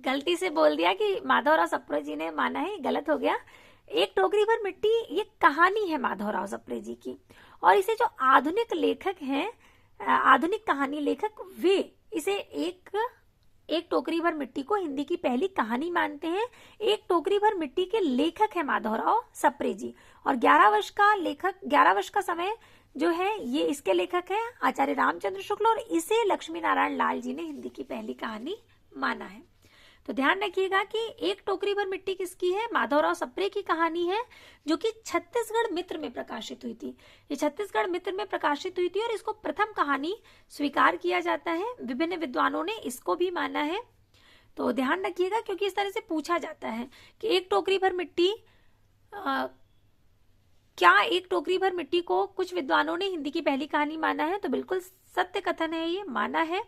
गलती से बोल दिया कि माधवराव सप्रे जी ने माना है, गलत हो गया। एक टोकरी भर मिट्टी ये कहानी है माधवराव सप्रे जी की, और इसे जो आधुनिक लेखक हैं, आधुनिक कहानी लेखक, वे इसे एक टोकरी भर मिट्टी को हिंदी की पहली कहानी मानते हैं। एक टोकरी भर मिट्टी के लेखक है माधवराव सप्रे जी, और 11 वर्ष का समय जो है ये इसके लेखक है आचार्य रामचंद्र शुक्ल, और इसे लक्ष्मी नारायण लाल जी ने हिंदी की पहली कहानी माना है। तो ध्यान रखिएगा कि एक टोकरी भर मिट्टी किसकी है, माधवराव सप्रे की कहानी है, जो कि छत्तीसगढ़ मित्र में प्रकाशित हुई थी। ये छत्तीसगढ़ मित्र में प्रकाशित हुई थी और इसको प्रथम कहानी स्वीकार किया जाता है। विभिन्न विद्वानों ने इसको भी माना है। तो ध्यान रखिएगा, क्योंकि इस तरह से पूछा जाता है कि एक टोकरी भर मिट्टी, क्या एक टोकरी भर मिट्टी को कुछ विद्वानों ने हिंदी की पहली कहानी माना है? तो बिल्कुल सत्य कथन है, ये माना है।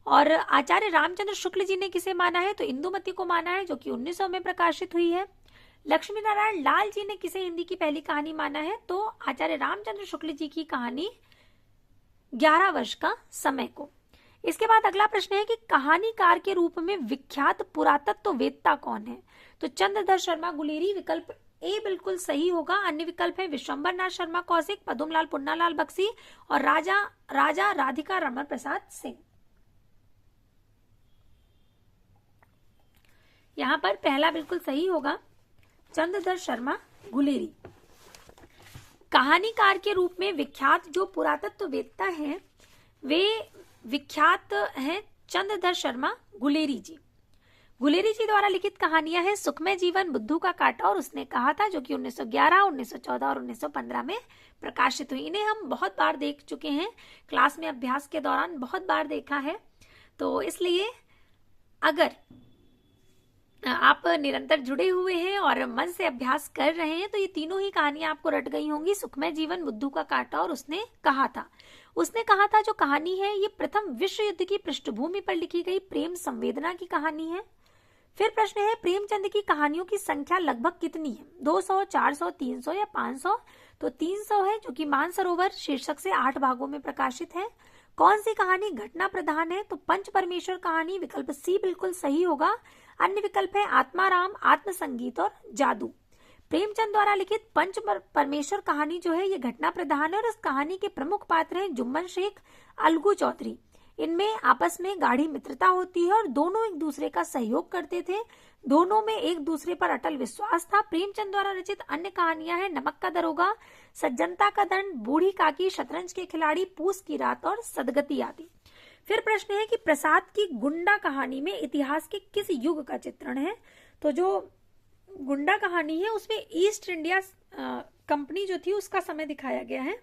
और आचार्य रामचंद्र शुक्ल जी ने किसे माना है? तो इंदुमती को माना है, जो कि 1900 में प्रकाशित हुई है। लक्ष्मी नारायण लाल जी ने किसे हिंदी की पहली कहानी माना है? तो आचार्य रामचंद्र शुक्ल जी की कहानी 11 वर्ष का समय को। इसके बाद अगला प्रश्न है कि कहानीकार के रूप में विख्यात पुरातत्ववेत्ता कौन है? तो चंद्रधर शर्मा गुलेरी, विकल्प ए बिल्कुल सही होगा। अन्य विकल्प है विश्वंभर नाथ शर्मा कौशिक, पदुमलाल पुन्नालाल बख्शी और राजा राधिका रमन प्रसाद सिंह। यहां पर पहला बिल्कुल सही होगा, चंद्रधर शर्मा गुलेरी। कहानीकार के रूप में विख्यात जो पुरातत्ववेत्ता हैं, वे विख्यात हैं चंद्रधर शर्मा गुलेरी जी। गुलेरी जी द्वारा लिखित कहानियां हैं सुखमय जीवन, बुद्धू का कांटा और उसने कहा था, जो कि 1911, 1914 और 1915 में प्रकाशित हुई। इन्हें हम बहुत बार देख चुके हैं, क्लास में अभ्यास के दौरान बहुत बार देखा है। तो इसलिए अगर आप निरंतर जुड़े हुए हैं और मन से अभ्यास कर रहे हैं तो ये तीनों ही कहानियां आपको रट गई होंगी। सुखमय जीवन, बुद्धू का कांटा और उसने कहा था जो कहानी है ये प्रथम विश्व युद्ध की पृष्ठभूमि पर लिखी गई प्रेम संवेदना की कहानी है। फिर प्रश्न है प्रेमचंद की कहानियों की संख्या लगभग कितनी है? 200, 400, 300 या 500? तो 300 है, जो कि मानसरोवर शीर्षक से 8 भागों में प्रकाशित है। कौन सी कहानी घटना प्रधान है? तो पंच परमेश्वर कहानी, विकल्प सी बिल्कुल सही होगा। अन्य विकल्प है आत्माराम, आत्मसंगीत और जादू। प्रेमचंद द्वारा लिखित पंच परमेश्वर कहानी जो है ये घटना प्रधान है और इस कहानी के प्रमुख पात्र हैं जुम्मन शेख, अलगू चौधरी। इनमें आपस में गाढ़ी मित्रता होती है और दोनों एक दूसरे का सहयोग करते थे। दोनों में एक दूसरे पर अटल विश्वास था। प्रेमचंद द्वारा रचित अन्य कहानियां हैं नमक का दरोगा, सज्जनता का दंड, बूढ़ी काकी, शतरंज के खिलाड़ी, पूस की रात और सदगति आदि। फिर प्रश्न है कि प्रसाद की गुंडा कहानी में इतिहास के किस युग का चित्रण है? तो जो गुंडा कहानी है उसमें ईस्ट इंडिया कंपनी जो थी उसका समय दिखाया गया है।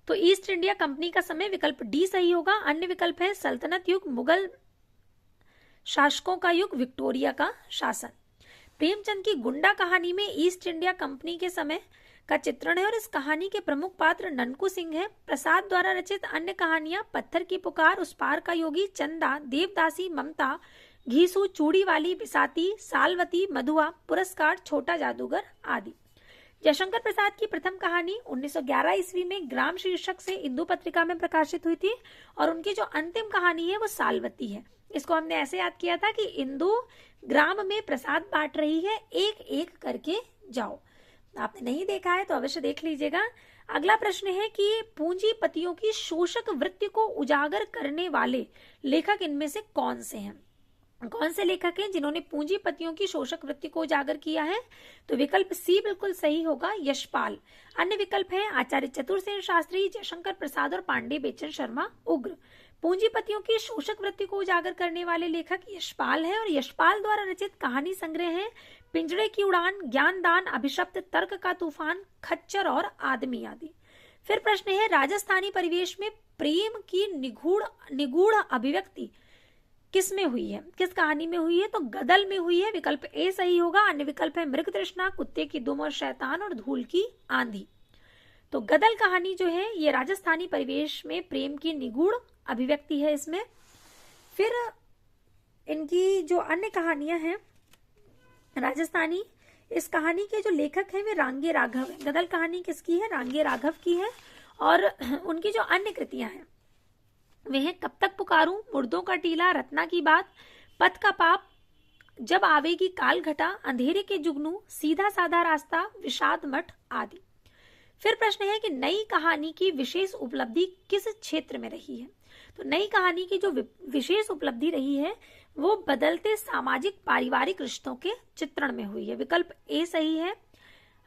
तो ईस्ट इंडिया कंपनी का समय, विकल्प डी सही होगा। अन्य विकल्प है सल्तनत युग, मुगल शासकों का युग, विक्टोरिया का शासन। प्रेमचंद की गुंडा कहानी में ईस्ट इंडिया कंपनी के समय का चित्रण है और इस कहानी के प्रमुख पात्र ननकू सिंह है। प्रसाद द्वारा रचित अन्य कहानियां पत्थर की पुकार, उस पार का योगी, चंदा, देवदासी, ममता, घीसू, चूड़ी वाली, बिसाती, सालवती, मधुआ, पुरस्कार, छोटा जादूगर आदि। जयशंकर प्रसाद की प्रथम कहानी 1911 ईस्वी में ग्राम शीर्षक से इंदू पत्रिका में प्रकाशित हुई थी और उनकी जो अंतिम कहानी है वो सालवती है। इसको हमने ऐसे याद किया था कि इंदू ग्राम में प्रसाद बांट रही है, एक एक करके जाओ। आपने नहीं देखा है तो अवश्य देख लीजिएगा। अगला प्रश्न है कि पूंजीपतियों की शोषक वृत्ति को उजागर करने वाले लेखक इनमें से कौन से हैं? कौन से लेखक हैं जिन्होंने पूंजीपतियों की शोषक वृत्ति को उजागर किया है? तो विकल्प सी बिल्कुल सही होगा, यशपाल। अन्य विकल्प है आचार्य चतुरसेन शास्त्री, जयशंकर प्रसाद और पांडे बेचन शर्मा उग्र। पूंजीपतियों की शोषक वृत्ति को उजागर करने वाले लेखक यशपाल है और यशपाल द्वारा रचित कहानी संग्रह है पिंजड़े की उड़ान, ज्ञानदान, अभिशप्त, तर्क का तूफान, खच्चर और आदमी आदि। फिर प्रश्न है राजस्थानी परिवेश में प्रेम की निगूढ़ अभिव्यक्ति किस में हुई है? किस कहानी में हुई है? तो गदल में हुई है, विकल्प ए सही होगा। अन्य विकल्प है मृग तृष्णा, कुत्ते की दुम और शैतान और धूल की आंधी। तो गदल कहानी जो है ये राजस्थानी परिवेश में प्रेम की निगूढ़ अभिव्यक्ति है इसमें। फिर इनकी जो अन्य कहानियां हैं राजस्थानी, इस कहानी के जो लेखक हैं वे रांगे राघव हैं। गदल कहानी किसकी है? रांगे राघव की है। और उनकी जो अन्य कृतियां हैं वे हैं कब तक पुकारूं, मुर्दों का टीला, रत्ना की बात, पथ का पाप, जब आवेगी काल घटा, अंधेरे के जुगनू, सीधा साधा रास्ता, विषाद मठ आदि। फिर प्रश्न है कि नई कहानी की विशेष उपलब्धि किस क्षेत्र में रही है। तो नई कहानी की जो विशेष उपलब्धि रही है वो बदलते सामाजिक पारिवारिक रिश्तों के चित्रण में हुई है। विकल्प ए सही है।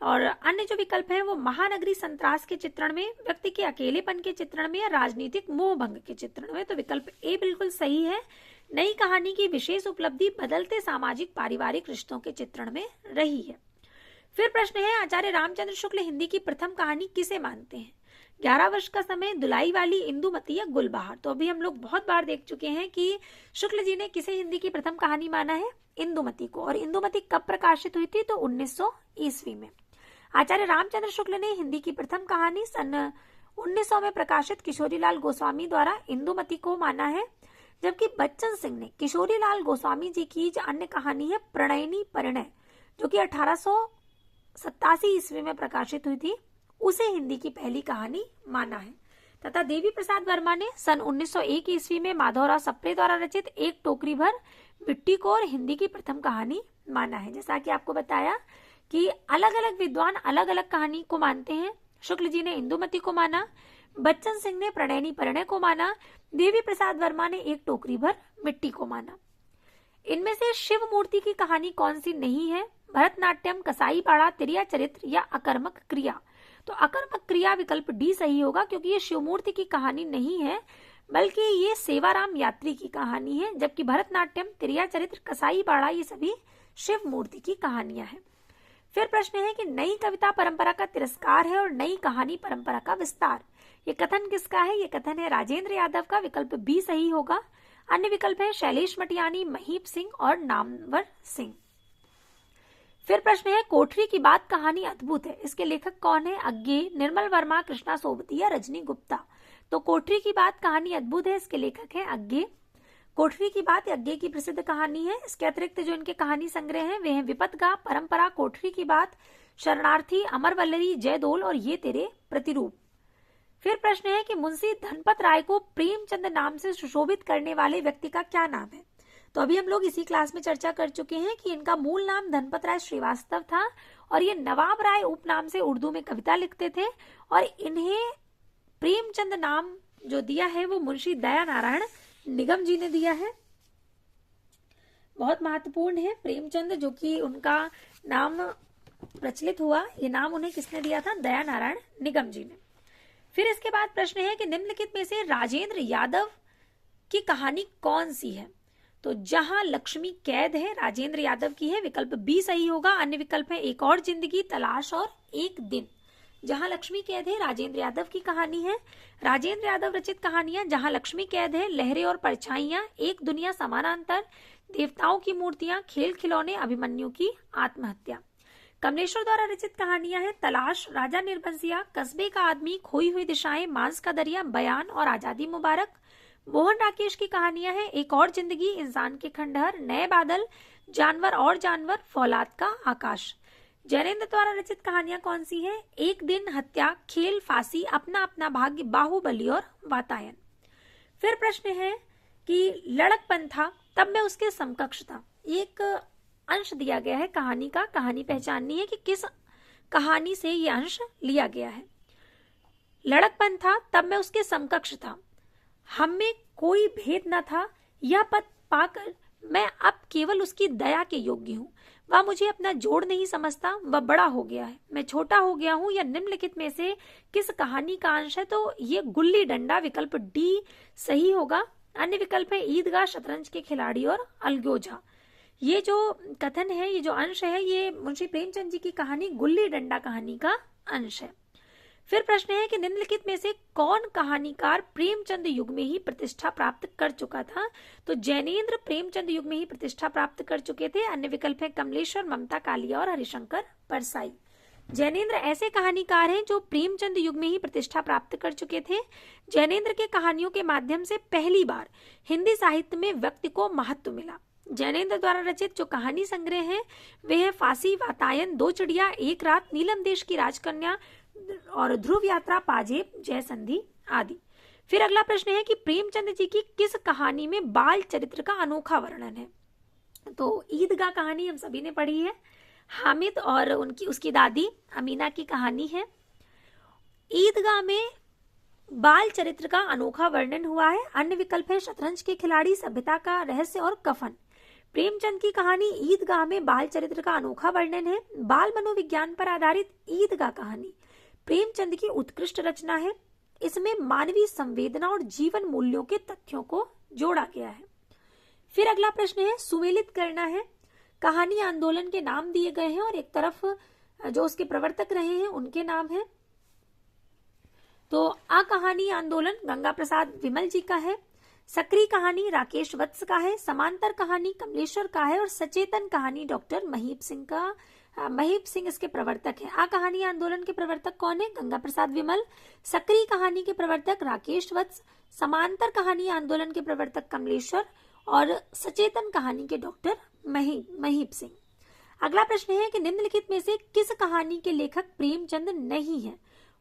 और अन्य जो विकल्प है वो महानगरी संत्रास के चित्रण में, व्यक्ति के अकेलेपन के चित्रण में या राजनीतिक मोह भंग के चित्रण में। तो विकल्प ए बिल्कुल सही है। नई कहानी की विशेष उपलब्धि बदलते सामाजिक पारिवारिक रिश्तों के चित्रण में रही है। फिर प्रश्न है आचार्य रामचंद्र शुक्ल हिंदी की प्रथम कहानी किसे मानते हैं। 11 वर्ष का समय, दुलाई वाली, इंदुमती या गुलबहार। तो अभी हम लोग बहुत बार देख चुके हैं कि शुक्ल जी ने किसे हिंदी की प्रथम कहानी माना है, इंदुमती को। और इंदुमती कब प्रकाशित हुई थी, तो 1900 ईस्वी में। आचार्य रामचंद्र शुक्ल ने हिंदी की प्रथम कहानी सन 1900 में प्रकाशित किशोरीलाल गोस्वामी द्वारा इंदुमती को माना है, जबकि बच्चन सिंह ने किशोरीलाल गोस्वामी जी की जो अन्य कहानी है प्रणयनी परिणय, जो कि 1887 ईस्वी में प्रकाशित हुई थी, उसे हिंदी की पहली कहानी माना है। तथा देवी प्रसाद वर्मा ने सन 1901 ईस्वी में माधवराव सप्रे द्वारा रचित एक टोकरी भर मिट्टी को और हिंदी की प्रथम कहानी माना है। जैसा कि आपको बताया कि अलग अलग विद्वान अलग अलग कहानी को मानते हैं। शुक्ल जी ने इंदुमती को माना, बच्चन सिंह ने प्रणयनी परिणय को माना, देवी प्रसाद वर्मा ने एक टोकरी भर मिट्टी को माना। इनमें से शिव मूर्ति की कहानी कौन सी नहीं है। भरतनाट्यम, कसाई पाड़ा, तिरिया चरित्र या अकर्मक क्रिया। तो अकर्मक क्रिया विकल्प डी सही होगा, क्योंकि ये शिवमूर्ति की कहानी नहीं है, बल्कि ये सेवाराम यात्री की कहानी है। जबकि भरतनाट्यम, तिरिया चरित्र, कसाई पाड़ा ये सभी शिव मूर्ति की कहानियां हैं। फिर प्रश्न है कि नई कविता परंपरा का तिरस्कार है और नई कहानी परंपरा का विस्तार। ये कथन किसका है। ये कथन है राजेंद्र यादव का। विकल्प बी सही होगा। अन्य विकल्प है शैलेश मटियानी, महीप सिंह और नामवर सिंह। फिर प्रश्न है कोठरी की बात कहानी अद्भुत है, इसके लेखक कौन है। अज्ञे, निर्मल वर्मा, कृष्णा सोबती या रजनी गुप्ता। तो कोठरी की बात कहानी अद्भुत है, इसके लेखक है अज्ञे। कोठरी की बात अज्ञे की प्रसिद्ध कहानी है। इसके अतिरिक्त जो इनके कहानी संग्रह हैं वे हैं विपतगा, परंपरा, कोठरी की बात, शरणार्थी, अमरवल्लरी, जयदोल और ये तेरे प्रतिरूप। फिर प्रश्न है कि मुंशी धनपत राय को प्रेमचंद नाम से सुशोभित करने वाले व्यक्ति का क्या नाम है। तो अभी हम लोग इसी क्लास में चर्चा कर चुके हैं कि इनका मूल नाम धनपत राय श्रीवास्तव था और ये नवाब राय उपनाम से उर्दू में कविता लिखते थे, और इन्हें प्रेमचंद नाम जो दिया है वो मुंशी दया नारायण निगम जी ने दिया है। बहुत महत्वपूर्ण है प्रेमचंद, जो कि उनका नाम प्रचलित हुआ, ये नाम उन्हें किसने दिया था, दया नारायण निगम जी ने। फिर इसके बाद प्रश्न है कि निम्नलिखित में से राजेंद्र यादव की कहानी कौन सी है। तो जहां लक्ष्मी कैद है राजेंद्र यादव की है, विकल्प बी सही होगा। अन्य विकल्प है एक और जिंदगी, तलाश और एक दिन। जहां लक्ष्मी कैद है राजेंद्र यादव की कहानी है। राजेंद्र यादव रचित कहानियां जहां लक्ष्मी कैद है, लहरें और परछाइयां, एक दुनिया समानांतर, देवताओं की मूर्तियां, खेल खिलौने, अभिमन्यु की आत्महत्या। कमलेश्वर द्वारा रचित कहानियां हैं तलाश, राजा निर्बंसिया, कस्बे का आदमी, खोई हुई दिशाएं, मांस का दरिया, बयान और आजादी मुबारक। मोहन राकेश की कहानियां हैं एक और जिंदगी, इंसान के खंडहर, नए बादल, जानवर और जानवर, फौलाद का आकाश। जैनेन्द्र द्वारा रचित कहानियां कौन सी हैं, एक दिन, हत्या, खेल, फांसी, अपना अपना भाग्य, बाहुबली और वातायन। फिर प्रश्न है कि लड़कपन था तब मैं उसके समकक्ष था। एक अंश दिया गया है कहानी का, कहानी पहचाननी है कि किस कहानी से ये अंश लिया गया है। लड़कपन था तब मैं उसके समकक्ष था, हम में कोई भेद न था, यह पद पाकर मैं अब केवल उसकी दया के योग्य हूँ। वह मुझे अपना जोड़ नहीं समझता, वह बड़ा हो गया है, मैं छोटा हो गया हूँ। या निम्नलिखित में से किस कहानी का अंश है। तो ये गुल्ली डंडा, विकल्प डी सही होगा। अन्य विकल्प है ईदगाह, शतरंज के खिलाड़ी और अलगोजा। ये जो कथन है, ये जो अंश है, ये मुंशी प्रेमचंद जी की कहानी गुल्ली डंडा कहानी का अंश है। फिर प्रश्न है कि निम्नलिखित में से कौन कहानीकार प्रेमचंद युग में ही प्रतिष्ठा प्राप्त कर चुका था। तो जैनेन्द्र प्रेमचंद युग में ही प्रतिष्ठा प्राप्त कर चुके थे। अन्य विकल्प है कमलेश्वर, ममता कालिया और हरिशंकर परसाई। जैनेन्द्र ऐसे कहानीकार हैं जो प्रेमचंद युग में ही प्रतिष्ठा प्राप्त कर चुके थे। जैनेन्द्र के कहानियों के माध्यम से पहली बार हिंदी साहित्य में व्यक्ति को महत्व मिला। जैनेन्द्र द्वारा रचित जो कहानी संग्रह हैं वे है फांसी, वातायन, दो चिड़िया, एक रात, नीलम देश की राजकन्या और ध्रुव यात्रा, पाजेब, जय संधि आदि। फिर अगला प्रश्न है कि प्रेमचंद जी की किस कहानी में बाल चरित्र का अनोखा वर्णन है। तो ईदगाह कहानी हम सभी ने पढ़ी है। हामिद और उसकी दादी अमीना की कहानी है। ईदगाह में बाल चरित्र का अनोखा वर्णन हुआ है। अन्य विकल्प है शतरंज के खिलाड़ी, सभ्यता का रहस्य और कफन। प्रेमचंद की कहानी ईदगाह में बाल चरित्र का अनोखा वर्णन है। बाल मनोविज्ञान पर आधारित ईदगाह कहानी प्रेमचंद की उत्कृष्ट रचना है। इसमें मानवीय संवेदना और जीवन मूल्यों के तथ्यों को जोड़ा गया है। फिर अगला प्रश्न है सुमेलित करना है। कहानी आंदोलन के नाम दिए गए हैं और एक तरफ जो उसके प्रवर्तक रहे हैं उनके नाम है। तो आ कहानी आंदोलन गंगा प्रसाद विमल जी का है। सक्रिय कहानी राकेश वत्स का है। समांतर कहानी कमलेश्वर का है और सचेतन कहानी डॉक्टर महीप सिंह का। महीप सिंह इसके प्रवर्तक है। आ कहानी आंदोलन के प्रवर्तक कौन है? गंगा प्रसाद विमल। सक्रिय कहानी के प्रवर्तक राकेश वत्स। समांतर कहानी आंदोलन के प्रवर्तक कमलेश्वर और सचेतन कहानी के डॉक्टर महीप सिंह। अगला प्रश्न है कि निम्नलिखित में से किस कहानी के लेखक प्रेमचंद नहीं है?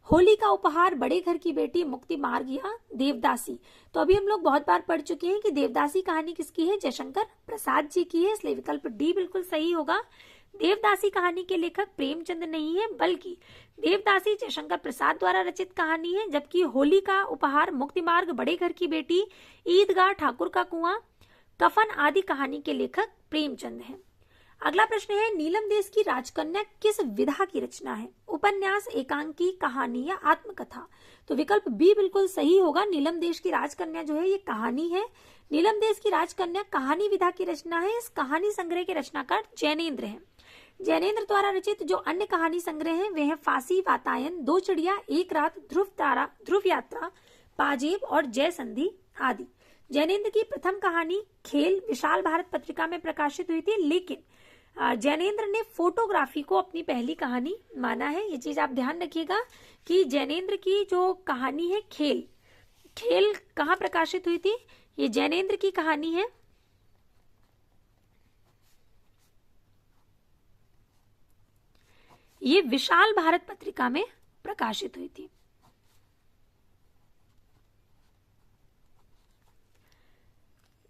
होली का उपहार, बड़े घर की बेटी, मुक्ति मार्ग या देवदासी। तो अभी हम लोग बहुत बार पढ़ चुके हैं कि देवदासी कहानी किसकी है? जयशंकर प्रसाद जी की है, इसलिए विकल्प डी बिल्कुल सही होगा। देवदासी कहानी के लेखक प्रेमचंद नहीं है, बल्कि देवदासी जयशंकर प्रसाद द्वारा रचित कहानी है, जबकि होली का उपहार, मुक्ति मार्ग, बड़े घर की बेटी, ईदगाह, ठाकुर का कुआं, कफन आदि कहानी के लेखक प्रेमचंद है। अगला प्रश्न है नीलम देश की राजकन्या किस विधा की रचना है? उपन्यास, एकांकी, कहानी या आत्मकथा। तो विकल्प बी बिल्कुल सही होगा। नीलम देश की राजकन्या जो है ये कहानी है। नीलम देश की राजकन्या कहानी विधा की रचना है। इस कहानी संग्रह के रचनाकार जैनेन्द्र हैं। जैनेन्द्र द्वारा रचित जो अन्य कहानी संग्रह हैं वे हैं फांसी, वातायन, दो चिड़िया, एक रात, ध्रुव यात्रा, पाजेब और जय संधि आदि। जैनेन्द्र की प्रथम कहानी खेल विशाल भारत पत्रिका में प्रकाशित हुई थी, लेकिन जैनेन्द्र ने फोटोग्राफी को अपनी पहली कहानी माना है। ये चीज आप ध्यान रखिएगा कि जैनेन्द्र की जो कहानी है खेल कहाँ प्रकाशित हुई थी? ये जैनेन्द्र की कहानी है। ये विशाल भारत पत्रिका में प्रकाशित हुई थी।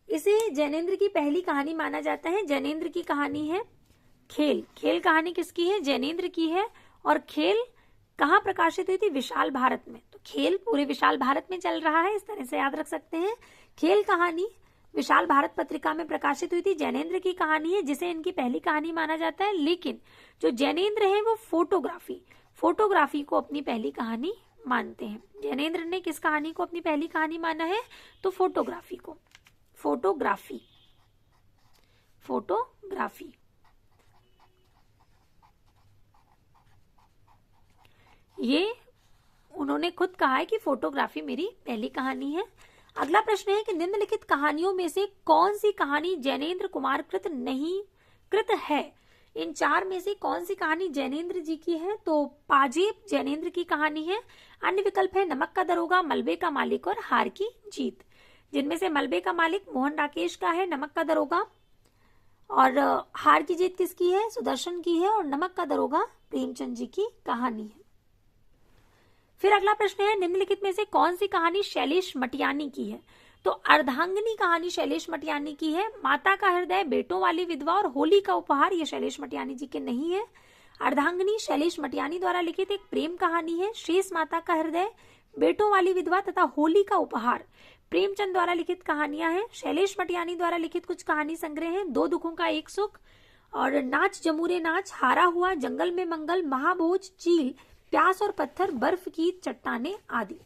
इसे जैनेन्द्र की पहली कहानी माना जाता है। जैनेन्द्र की कहानी है खेल कहानी किसकी है? जैनेन्द्र की है। और खेल कहाँ प्रकाशित हुई थी? विशाल भारत में। तो खेल पूरे विशाल भारत में चल रहा है, इस तरह से याद रख सकते हैं। खेल कहानी विशाल भारत पत्रिका में प्रकाशित हुई थी। जैनेन्द्र की कहानी है जिसे इनकी पहली कहानी माना जाता है, लेकिन जो जैनेन्द्र है वो फोटोग्राफी को अपनी पहली कहानी मानते हैं। जैनेन्द्र ने किस कहानी को अपनी पहली कहानी माना है? तो फोटोग्राफी को। फोटोग्राफी ये उन्होंने खुद कहा है कि फोटोग्राफी मेरी पहली कहानी है। अगला प्रश्न है कि निम्नलिखित कहानियों में से कौन सी कहानी जैनेन्द्र कुमार कृत है? इन चार में से कौन सी कहानी जैनेन्द्र जी की है? तो पाजेब जैनेन्द्र की कहानी है। अन्य विकल्प है नमक का दरोगा, मलबे का मालिक और हार की जीत, जिनमें से मलबे का मालिक मोहन राकेश का है, नमक का दरोगा और हार की जीत किसकी है? सुदर्शन की है। और नमक का दरोगा प्रेमचंद जी की कहानी है। फिर अगला प्रश्न है निम्नलिखित में से कौन सी कहानी शैलेश मटियानी की है? तो अर्धांगिनी कहानी शैलेश मटियानी की है। माता का हृदय, बेटों वाली विधवा और होली का उपहार ये शैलेश मटियानी जी के नहीं है। अर्धांगिनी शैलेश मटियानी द्वारा लिखित एक प्रेम कहानी है। शेष माता का हृदय, बेटों वाली विधवा तथा होली का उपहार प्रेमचंद द्वारा लिखित कहानियां हैं। शैलेश मटियानी द्वारा लिखित कुछ कहानी संग्रह हैं। दो दुखों का एक सुख और नाच जमूरे नाच, हारा हुआ, जंगल में मंगल, महाभोज, चील, प्यास और पत्थर, बर्फ की चट्टानें आदि।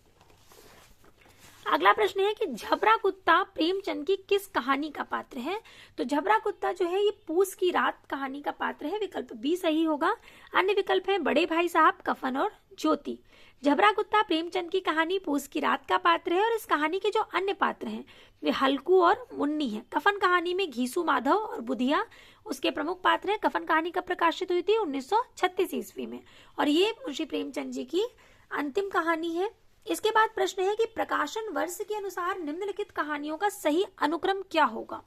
अगला प्रश्न है कि झबरा कुत्ता प्रेमचंद की किस कहानी का पात्र है? तो झबरा कुत्ता जो है ये पूस की रात कहानी का पात्र है। विकल्प बी सही होगा। अन्य विकल्प है बड़े भाई साहब, कफन और ज्योति। झबरा कुत्ता प्रेमचंद की कहानी पूस की रात का पात्र है और इस कहानी के जो अन्य पात्र हैं वे हल्कू और मुन्नी हैं। कफन कहानी में घीसू माधव और बुधिया उसके प्रमुख पात्र हैं। कफन कहानी कब प्रकाशित हुई थी? 1936 ईस्वी में और ये मुंशी प्रेमचंद जी की अंतिम कहानी है। इसके बाद प्रश्न है कि प्रकाशन वर्ष के अनुसार निम्नलिखित कहानियों का सही अनुक्रम क्या होगा?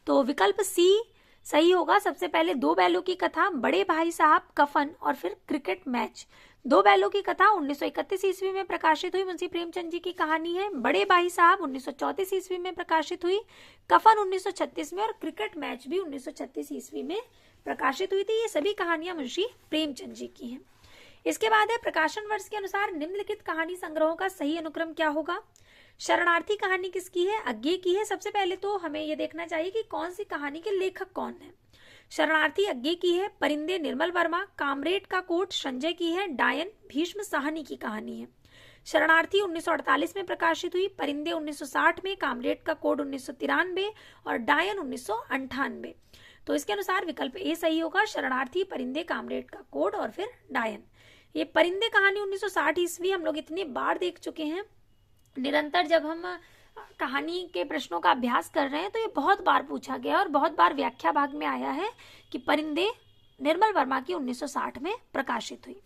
तो विकल्प सी सही होगा। सबसे पहले दो बैलों की कथा, बड़े भाई साहब, कफन और फिर क्रिकेट मैच। दो बैलों की कथा 1931 ईस्वी में प्रकाशित हुई, मुंशी प्रेमचंद जी की कहानी है। बड़े भाई साहब 1934 ईस्वी में प्रकाशित हुई, कफन 1936 में और क्रिकेट मैच भी 1936 ईस्वी में प्रकाशित हुई थी। ये सभी कहानियां मुंशी प्रेमचंद जी की हैं। इसके बाद है प्रकाशन वर्ष के अनुसार निम्नलिखित कहानी संग्रहों का सही अनुक्रम क्या होगा। शरणार्थी कहानी किसकी है, अज्ञे की है। सबसे पहले तो हमें यह देखना चाहिए कि कौन सी कहानी के लेखक कौन है। शरणार्थी अज्ञे की है, परिंदे निर्मल वर्मा, कामरेड का कोट संजय की है, डायन भीष्म साहनी की कहानी है। शरणार्थी 1948 में प्रकाशित हुई, परिंदे 1960 में, कामरेड का कोड 1993 और डायन 1998। तो इसके अनुसार विकल्प ए सही होगा, शरणार्थी, परिंदे, कामरेड का कोड और फिर डायन। ये परिंदे कहानी 1960 ईस्वी हम लोग इतनी बार देख चुके हैं, निरंतर जब हम कहानी के प्रश्नों का अभ्यास कर रहे हैं तो ये बहुत बार पूछा गया और बहुत बार व्याख्या भाग में आया है कि परिंदे निर्मल वर्मा की 1960 में प्रकाशित हुई।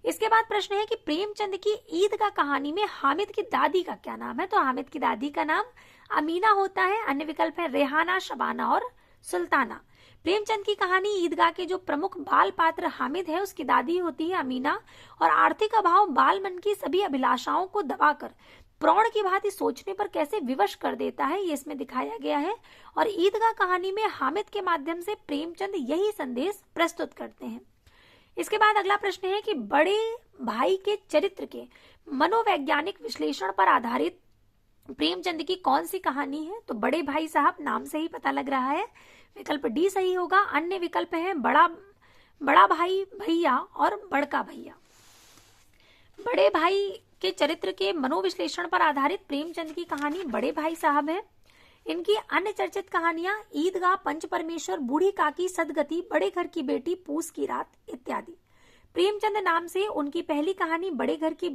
इसके बाद प्रश्न है कि प्रेमचंद की ईदगाह कहानी में हामिद की दादी का क्या नाम है। तो हामिद की दादी का नाम अमीना होता है। अन्य विकल्प है रेहाना, शबाना और सुल्ताना। प्रेमचंद की कहानी ईदगाह के जो प्रमुख बाल पात्र हामिद है, उसकी दादी होती है अमीना, और आर्थिक अभाव बाल मन की सभी अभिलाषाओं को दबाकर प्रौढ़ की भांति सोचने पर कैसे विवश कर देता है, ये इसमें दिखाया गया है। और ईदगाह कहानी में हामिद के माध्यम से प्रेमचंद यही संदेश प्रस्तुत करते हैं। इसके बाद अगला प्रश्न है कि बड़े भाई के चरित्र के मनोवैज्ञानिक विश्लेषण पर आधारित प्रेमचंद की कौन सी कहानी है। तो बड़े भाई साहब नाम से ही पता लग रहा है, विकल्प डी सही होगा। अन्य विकल्प है बड़ा भाई भैया और बड़का भैया। बड़े भाई के चरित्र के मनोविश्लेषण पर आधारित प्रेमचंद की कहानी बड़े भाई साहब है। इनकी अन्य चर्चित कहानियां ईदगाह, पंच परमेश्वर, बूढ़ी काकी, सदगति, बड़े घर की बेटी, पूस की रात इत्यादि। प्रेमचंद नाम से उनकी पहली कहानी बड़े घर की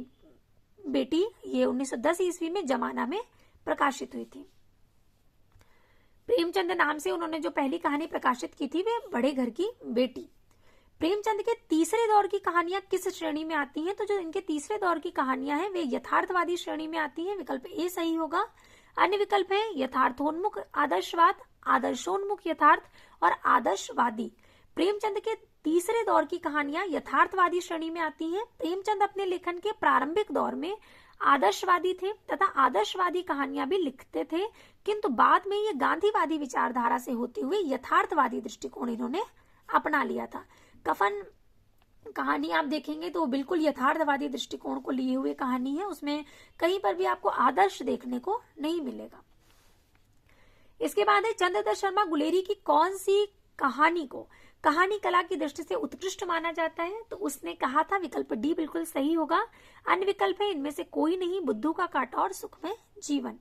बेटी, ये 1910 ईस्वी में जमाना में प्रकाशित हुई थी। प्रेमचंद नाम से उन्होंने जो पहली कहानी प्रकाशित की थी वे बड़े घर की बेटी। प्रेमचंद के तीसरे दौर की कहानियां किस श्रेणी में आती हैं। तो जो इनके तीसरे दौर की कहानियां हैं वे यथार्थवादी श्रेणी में आती हैं, विकल्प ए सही होगा। अन्य विकल्प है यथार्थोन्मुख आदर्शवाद, आदर्शोन्मुख यथार्थ और आदर्शवादी। प्रेमचंद के तीसरे दौर की कहानियां यथार्थवादी श्रेणी में आती हैं। प्रेमचंद अपने लेखन के प्रारंभिक दौर में आदर्शवादी थे तथा आदर्शवादी कहानियां भी लिखते थे, किंतु बाद में ये गांधीवादी विचारधारा से होते हुए यथार्थवादी दृष्टिकोण इन्होंने अपना लिया था। कफन कहानी आप देखेंगे तो बिल्कुल यथार्थवादी दृष्टिकोण को लिए हुए कहानी है, उसमें कहीं पर भी आपको आदर्श देखने को नहीं मिलेगा। इसके बाद है चंद्रदत्त शर्मा गुलेरी की कौन सी कहानी को कहानी कला की दृष्टि से उत्कृष्ट माना जाता है। तो उसने कहा था, विकल्प डी बिल्कुल सही होगा। अन्य विकल्प है इनमें से कोई नहीं, बुद्धू का कांटा और सुखमय जीवन।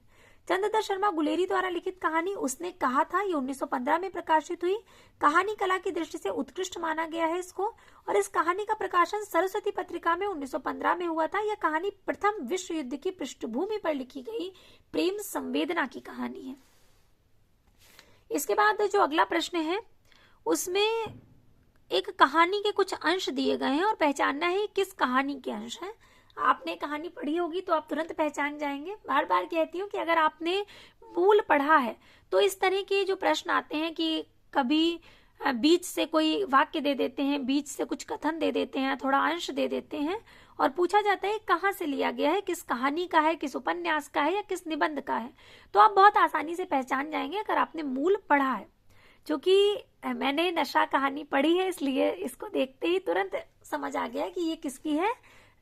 चंद्रदत्त शर्मा गुलेरी द्वारा लिखित कहानी उसने कहा था, ये 1915 में प्रकाशित हुई। कहानी कला की दृष्टि से उत्कृष्ट माना गया है इसको, और इस कहानी का प्रकाशन सरस्वती पत्रिका में 1915 में हुआ था। यह कहानी प्रथम विश्व युद्ध की पृष्ठभूमि पर लिखी गई प्रेम संवेदना की कहानी है। इसके बाद जो अगला प्रश्न है उसमें एक कहानी के कुछ अंश दिए गए हैं और पहचानना है किस कहानी के अंश हैं। आपने कहानी पढ़ी होगी तो आप तुरंत पहचान जाएंगे। बार बार कहती हूँ कि अगर आपने मूल पढ़ा है तो इस तरह के जो प्रश्न आते हैं कि कभी बीच से कोई वाक्य दे देते हैं, बीच से कुछ कथन दे देते हैं, थोड़ा अंश दे देते हैं और पूछा जाता है कहाँ से लिया गया है, किस कहानी का है, किस उपन्यास का है या किस निबंध का है, तो आप बहुत आसानी से पहचान जाएंगे अगर आपने मूल पढ़ा है। क्योंकि मैंने नशा कहानी पढ़ी है इसलिए इसको देखते ही तुरंत समझ आ गया कि ये किसकी है,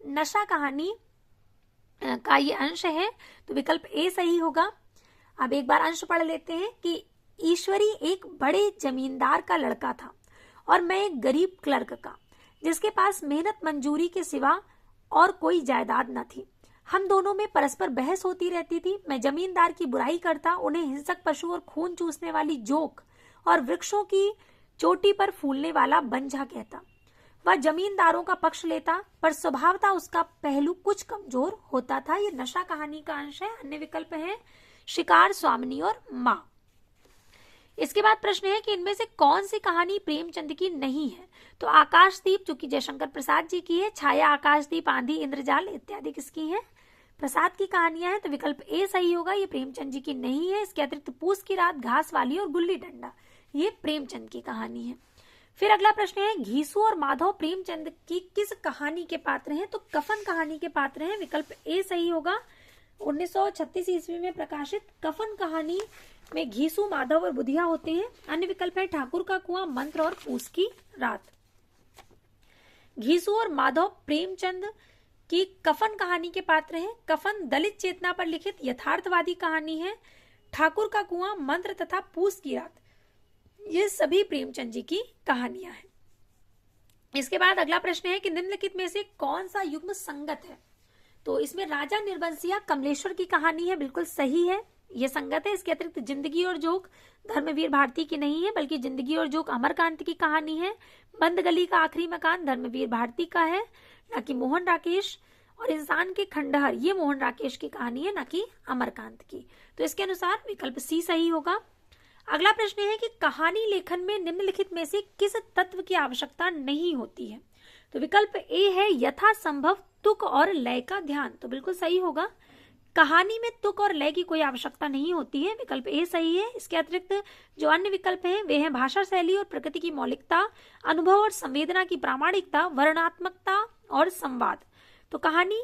नशा कहानी का ये अंश है। तो विकल्प ए सही होगा। अब एक बार अंश पढ़ लेते हैं कि ईश्वरी एक बड़े जमींदार का लड़का था और मैं एक गरीब क्लर्क का, जिसके पास मेहनत मंजूरी के सिवा और कोई जायदाद न थी। हम दोनों में परस्पर बहस होती रहती थी। मैं जमींदार की बुराई करता, उन्हें हिंसक पशु और खून चूसने वाली जोक और वृक्षों की चोटी पर फूलने वाला बंझा कहता। वह जमींदारों का पक्ष लेता, पर स्वभावतः उसका पहलू कुछ कमजोर होता था। ये नशा कहानी का अंश है। अन्य विकल्प है शिकार, स्वामिनी और माँ। इसके बाद प्रश्न है कि इनमें से कौन सी कहानी प्रेमचंद की नहीं है। तो आकाशदीप जो कि जयशंकर प्रसाद जी की है, छाया, आकाशदीप, आंधी, इंद्रजाल इत्यादि किसकी है, प्रसाद की कहानियां हैं। तो विकल्प ए सही होगा, ये प्रेमचंद जी की नहीं है। इसके अतिरिक्त पूस की रात, घास वाली और गुल्ली डंडा ये प्रेमचंद की कहानी है। फिर अगला प्रश्न है, घीसू और माधव प्रेमचंद की किस कहानी के पात्र हैं? तो कफन कहानी के पात्र हैं। विकल्प ए सही होगा। 1936 ईस्वी में प्रकाशित कफन कहानी में घीसू, माधव और बुधिया होते हैं। अन्य विकल्प है ठाकुर का कुआं, मंत्र और पूस की रात। घीसू और माधव प्रेमचंद की कफन कहानी के पात्र हैं। कफन दलित चेतना पर लिखित यथार्थवादी कहानी है। ठाकुर का कुआं, मंत्र तथा पूस की रात, ये सभी प्रेमचंद जी की कहानियां हैं। इसके बाद अगला प्रश्न है कि निम्नलिखित में से कौन सा युग्म संगत है? तो इसमें राजा निर्बंसिया कमलेश्वर की कहानी है, बिल्कुल सही है, ये संगत है। इसके अतिरिक्त जिंदगी और जोक धर्मवीर भारती की नहीं है, बल्कि जिंदगी और जोक अमरकांत की कहानी है। बंद गली का आखिरी मकान धर्मवीर भारती का है, ना कि मोहन राकेश। और इंसान के खंडहर, ये मोहन राकेश की कहानी है, ना कि अमरकांत की। तो इसके अनुसार विकल्प सी सही होगा। अगला प्रश्न है कि कहानी लेखन में निम्नलिखित में से किस तत्व की आवश्यकता नहीं होती है? तो विकल्प ए है यथासंभव तुक और लय का ध्यान। तो बिल्कुल सही होगा, कहानी में तुक और लय की कोई आवश्यकता नहीं होती है, विकल्प ए सही है। इसके अतिरिक्त जो अन्य विकल्प हैं वे हैं भाषा शैली और प्रकृति की मौलिकता, अनुभव और संवेदना की प्रामाणिकता, वर्णनात्मकता और संवाद। तो कहानी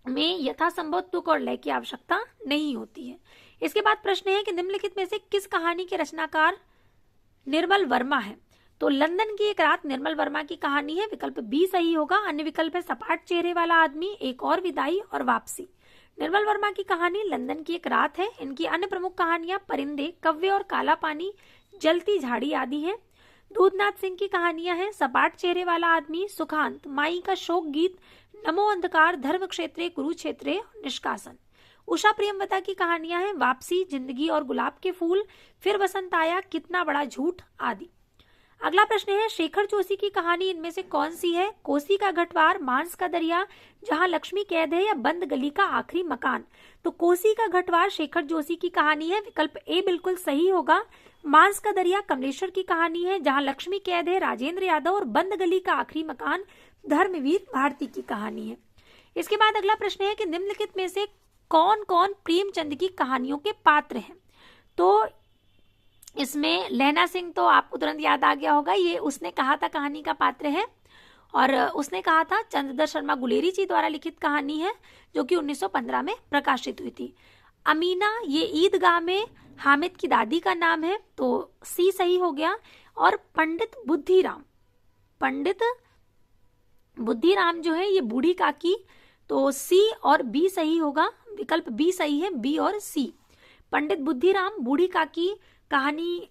में यथासंभव तुक और लय की आवश्यकता नहीं होती है। इसके बाद प्रश्न है कि निम्नलिखित में से किस कहानी के रचनाकार निर्मल वर्मा है? तो लंदन की एक रात निर्मल वर्मा की कहानी है, विकल्प बी सही होगा। अन्य विकल्प है सपाट चेहरे वाला आदमी, एक और विदाई और वापसी। निर्मल वर्मा की कहानी लंदन की एक रात है। इनकी अन्य प्रमुख कहानियां परिंदे, कव्य और काला पानी, जलती झाड़ी आदि हैं। दूधनाथ सिंह की कहानियां हैं सपाट चेहरे वाला आदमी, सुखांत, माई का शोक गीत, नमो अंधकार, धर्म क्षेत्रे, कुरुक्षेत्रे, निष्कासन। उषा प्रियमवदा की कहानियां हैं वापसी, जिंदगी और गुलाब के फूल, फिर बसंत आया, कितना बड़ा झूठ आदि। अगला प्रश्न है शेखर जोशी की कहानी इनमें से कौन सी है? कोसी का घटवार, मांस का दरिया, जहां लक्ष्मी कैद है, या बंद गली का आखिरी मकान। तो कोसी का घटवार शेखर जोशी की कहानी है, विकल्प ए बिल्कुल सही होगा। मांस का दरिया कमलेश्वर की कहानी है, जहां लक्ष्मी कैद है, राजेंद्र यादव, और बंद गली का आखिरी मकान धर्मवीर भारती की कहानी है। इसके बाद अगला प्रश्न है कि निम्नलिखित में से कौन कौन प्रेमचंद की कहानियों के पात्र हैं? तो इसमें लहना सिंह तो आपको तुरंत याद आ गया होगा, ये उसने कहा था कहानी का पात्र है, और उसने कहा था चंद्रदत्त शर्मा गुलेरी जी द्वारा लिखित कहानी है, जो कि 1915 में प्रकाशित हुई थी। अमीना, ये ईदगाह में हामिद की दादी का नाम है, तो सी सही हो गया। और पंडित बुद्धिराम जो है ये बूढ़ी काकी, तो सी और बी सही होगा, विकल्प बी सही है, बी और सी। पंडित बुद्धिराम, बूढ़ी काकी कहानी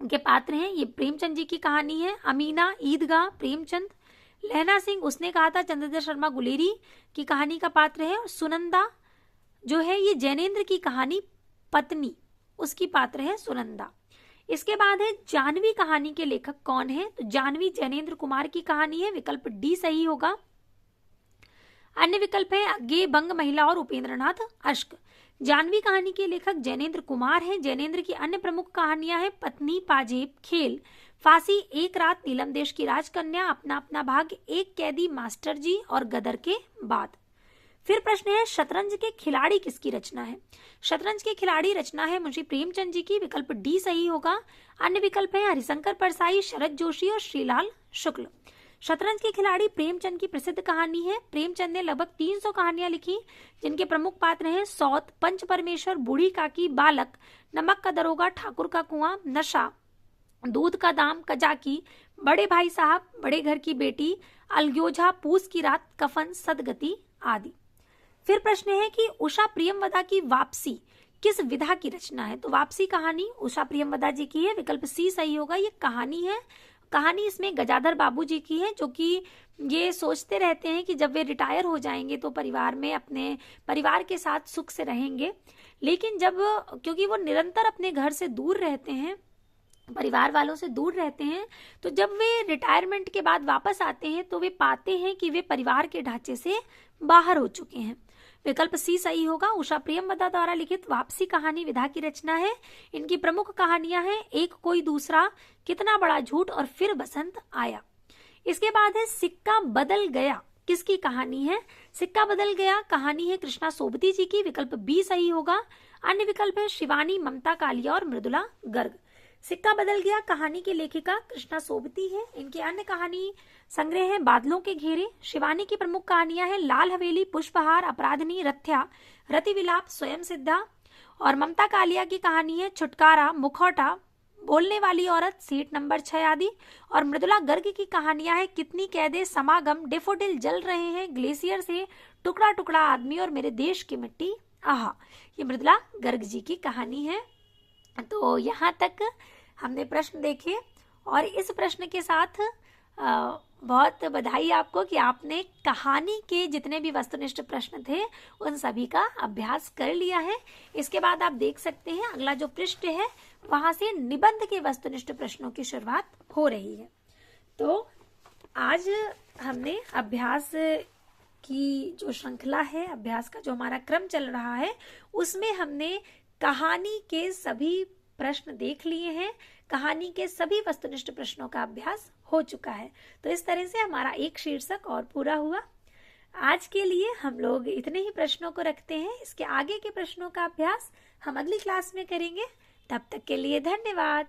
के पात्र हैं, ये प्रेमचंद जी की कहानी है। अमीना, ईदगाह, प्रेमचंद। लहना सिंह, उसने कहा था चंद्रदत्त शर्मा गुलेरी की कहानी का पात्र है। और सुनंदा जो है ये जैनेन्द्र की कहानी पत्नी, उसकी पात्र है सुनंदा। इसके बाद है जानवी कहानी के लेखक कौन है? तो जानवी जैनेन्द्र कुमार की कहानी है, विकल्प डी सही होगा। अन्य विकल्प है अज्ञे, बंग महिला और उपेंद्रनाथ अश्क। जानवी कहानी के लेखक जैनेन्द्र कुमार हैं। जैनेन्द्र की अन्य प्रमुख कहानियां हैं पत्नी, पाजेब, खेल, फांसी, एक रात, नीलम देश की राजकन्या, अपना अपना भाग्य, एक कैदी, मास्टर जी और गदर के बाद। फिर प्रश्न है शतरंज के खिलाड़ी किसकी रचना है? शतरंज के खिलाड़ी रचना है मुंशी प्रेमचंद जी की, विकल्प डी सही होगा। अन्य विकल्प है हरिशंकर परसाई, शरद जोशी और श्रीलाल शुक्ल। शतरंज के खिलाड़ी प्रेमचंद की प्रसिद्ध कहानी है। प्रेमचंद ने लगभग 300 कहानियां लिखी, जिनके प्रमुख पात्र हैं सौत, पंच परमेश्वर, बूढ़ी काकी, बालक, नमक का दरोगा, ठाकुर का कुआं, नशा, दूध का दाम, कजाकी, बड़े भाई साहब, बड़े घर की बेटी, अलग्योझा, पूस की रात, कफन, सदगति आदि। फिर प्रश्न है कि उषा प्रियमवदा की वापसी किस विधा की रचना है? तो वापसी कहानी उषा प्रियमवदा जी की है, विकल्प सी सही होगा। ये कहानी है, कहानी इसमें गजाधर बाबू जी की है, जो कि ये सोचते रहते हैं कि जब वे रिटायर हो जाएंगे तो परिवार में अपने परिवार के साथ सुख से रहेंगे, लेकिन जब क्योंकि वो निरंतर अपने घर से दूर रहते हैं, परिवार वालों से दूर रहते हैं, तो जब वे रिटायरमेंट के बाद वापस आते हैं तो वे पाते हैं कि वे परिवार के ढांचे से बाहर हो चुके हैं। विकल्प सी सही होगा। उषा प्रियमवदा द्वारा लिखित वापसी कहानी विधा की रचना है। इनकी प्रमुख कहानियां हैं एक कोई दूसरा, कितना बड़ा झूठ और फिर बसंत आया। इसके बाद है सिक्का बदल गया किसकी कहानी है? सिक्का बदल गया कहानी है कृष्णा सोबती जी की, विकल्प बी सही होगा। अन्य विकल्प है शिवानी, ममता कालिया और मृदुला गर्ग। सिक्का बदल गया कहानी की लेखिका कृष्णा सोबती है। इनकी अन्य कहानी संग्रह है बादलों के घेरे। शिवानी की प्रमुख कहानियां हैं लाल हवेली, पुष्पहार, अपराधनी, रथ्या, रति विलाप, स्वयं सिद्धा। और ममता कालिया की कहानी है छुटकारा, मुखौटा, बोलने वाली औरत, सीट नंबर 6 आदि। और मृदुला गर्ग की कहानियां हैं कितनी कैदे, समागम, डेफोडिल जल रहे हैं, ग्लेशियर से, टुकड़ा टुकड़ा आदमी और मेरे देश की मिट्टी। आहा, ये मृदुला गर्ग जी की कहानी है। तो यहाँ तक हमने प्रश्न देखे और इस प्रश्न के साथ बहुत बधाई आपको कि आपने कहानी के जितने भी वस्तुनिष्ठ प्रश्न थे उन सभी का अभ्यास कर लिया है। इसके बाद आप देख सकते हैं अगला जो पृष्ठ है वहां से निबंध के वस्तुनिष्ठ प्रश्नों की शुरुआत हो रही है। तो आज हमने अभ्यास की जो श्रृंखला है, अभ्यास का जो हमारा क्रम चल रहा है, उसमें हमने कहानी के सभी प्रश्न देख लिए हैं। कहानी के सभी वस्तुनिष्ठ प्रश्नों का अभ्यास हो चुका है। तो इस तरह से हमारा एक शीर्षक और पूरा हुआ। आज के लिए हम लोग इतने ही प्रश्नों को रखते हैं। इसके आगे के प्रश्नों का अभ्यास हम अगली क्लास में करेंगे। तब तक के लिए धन्यवाद।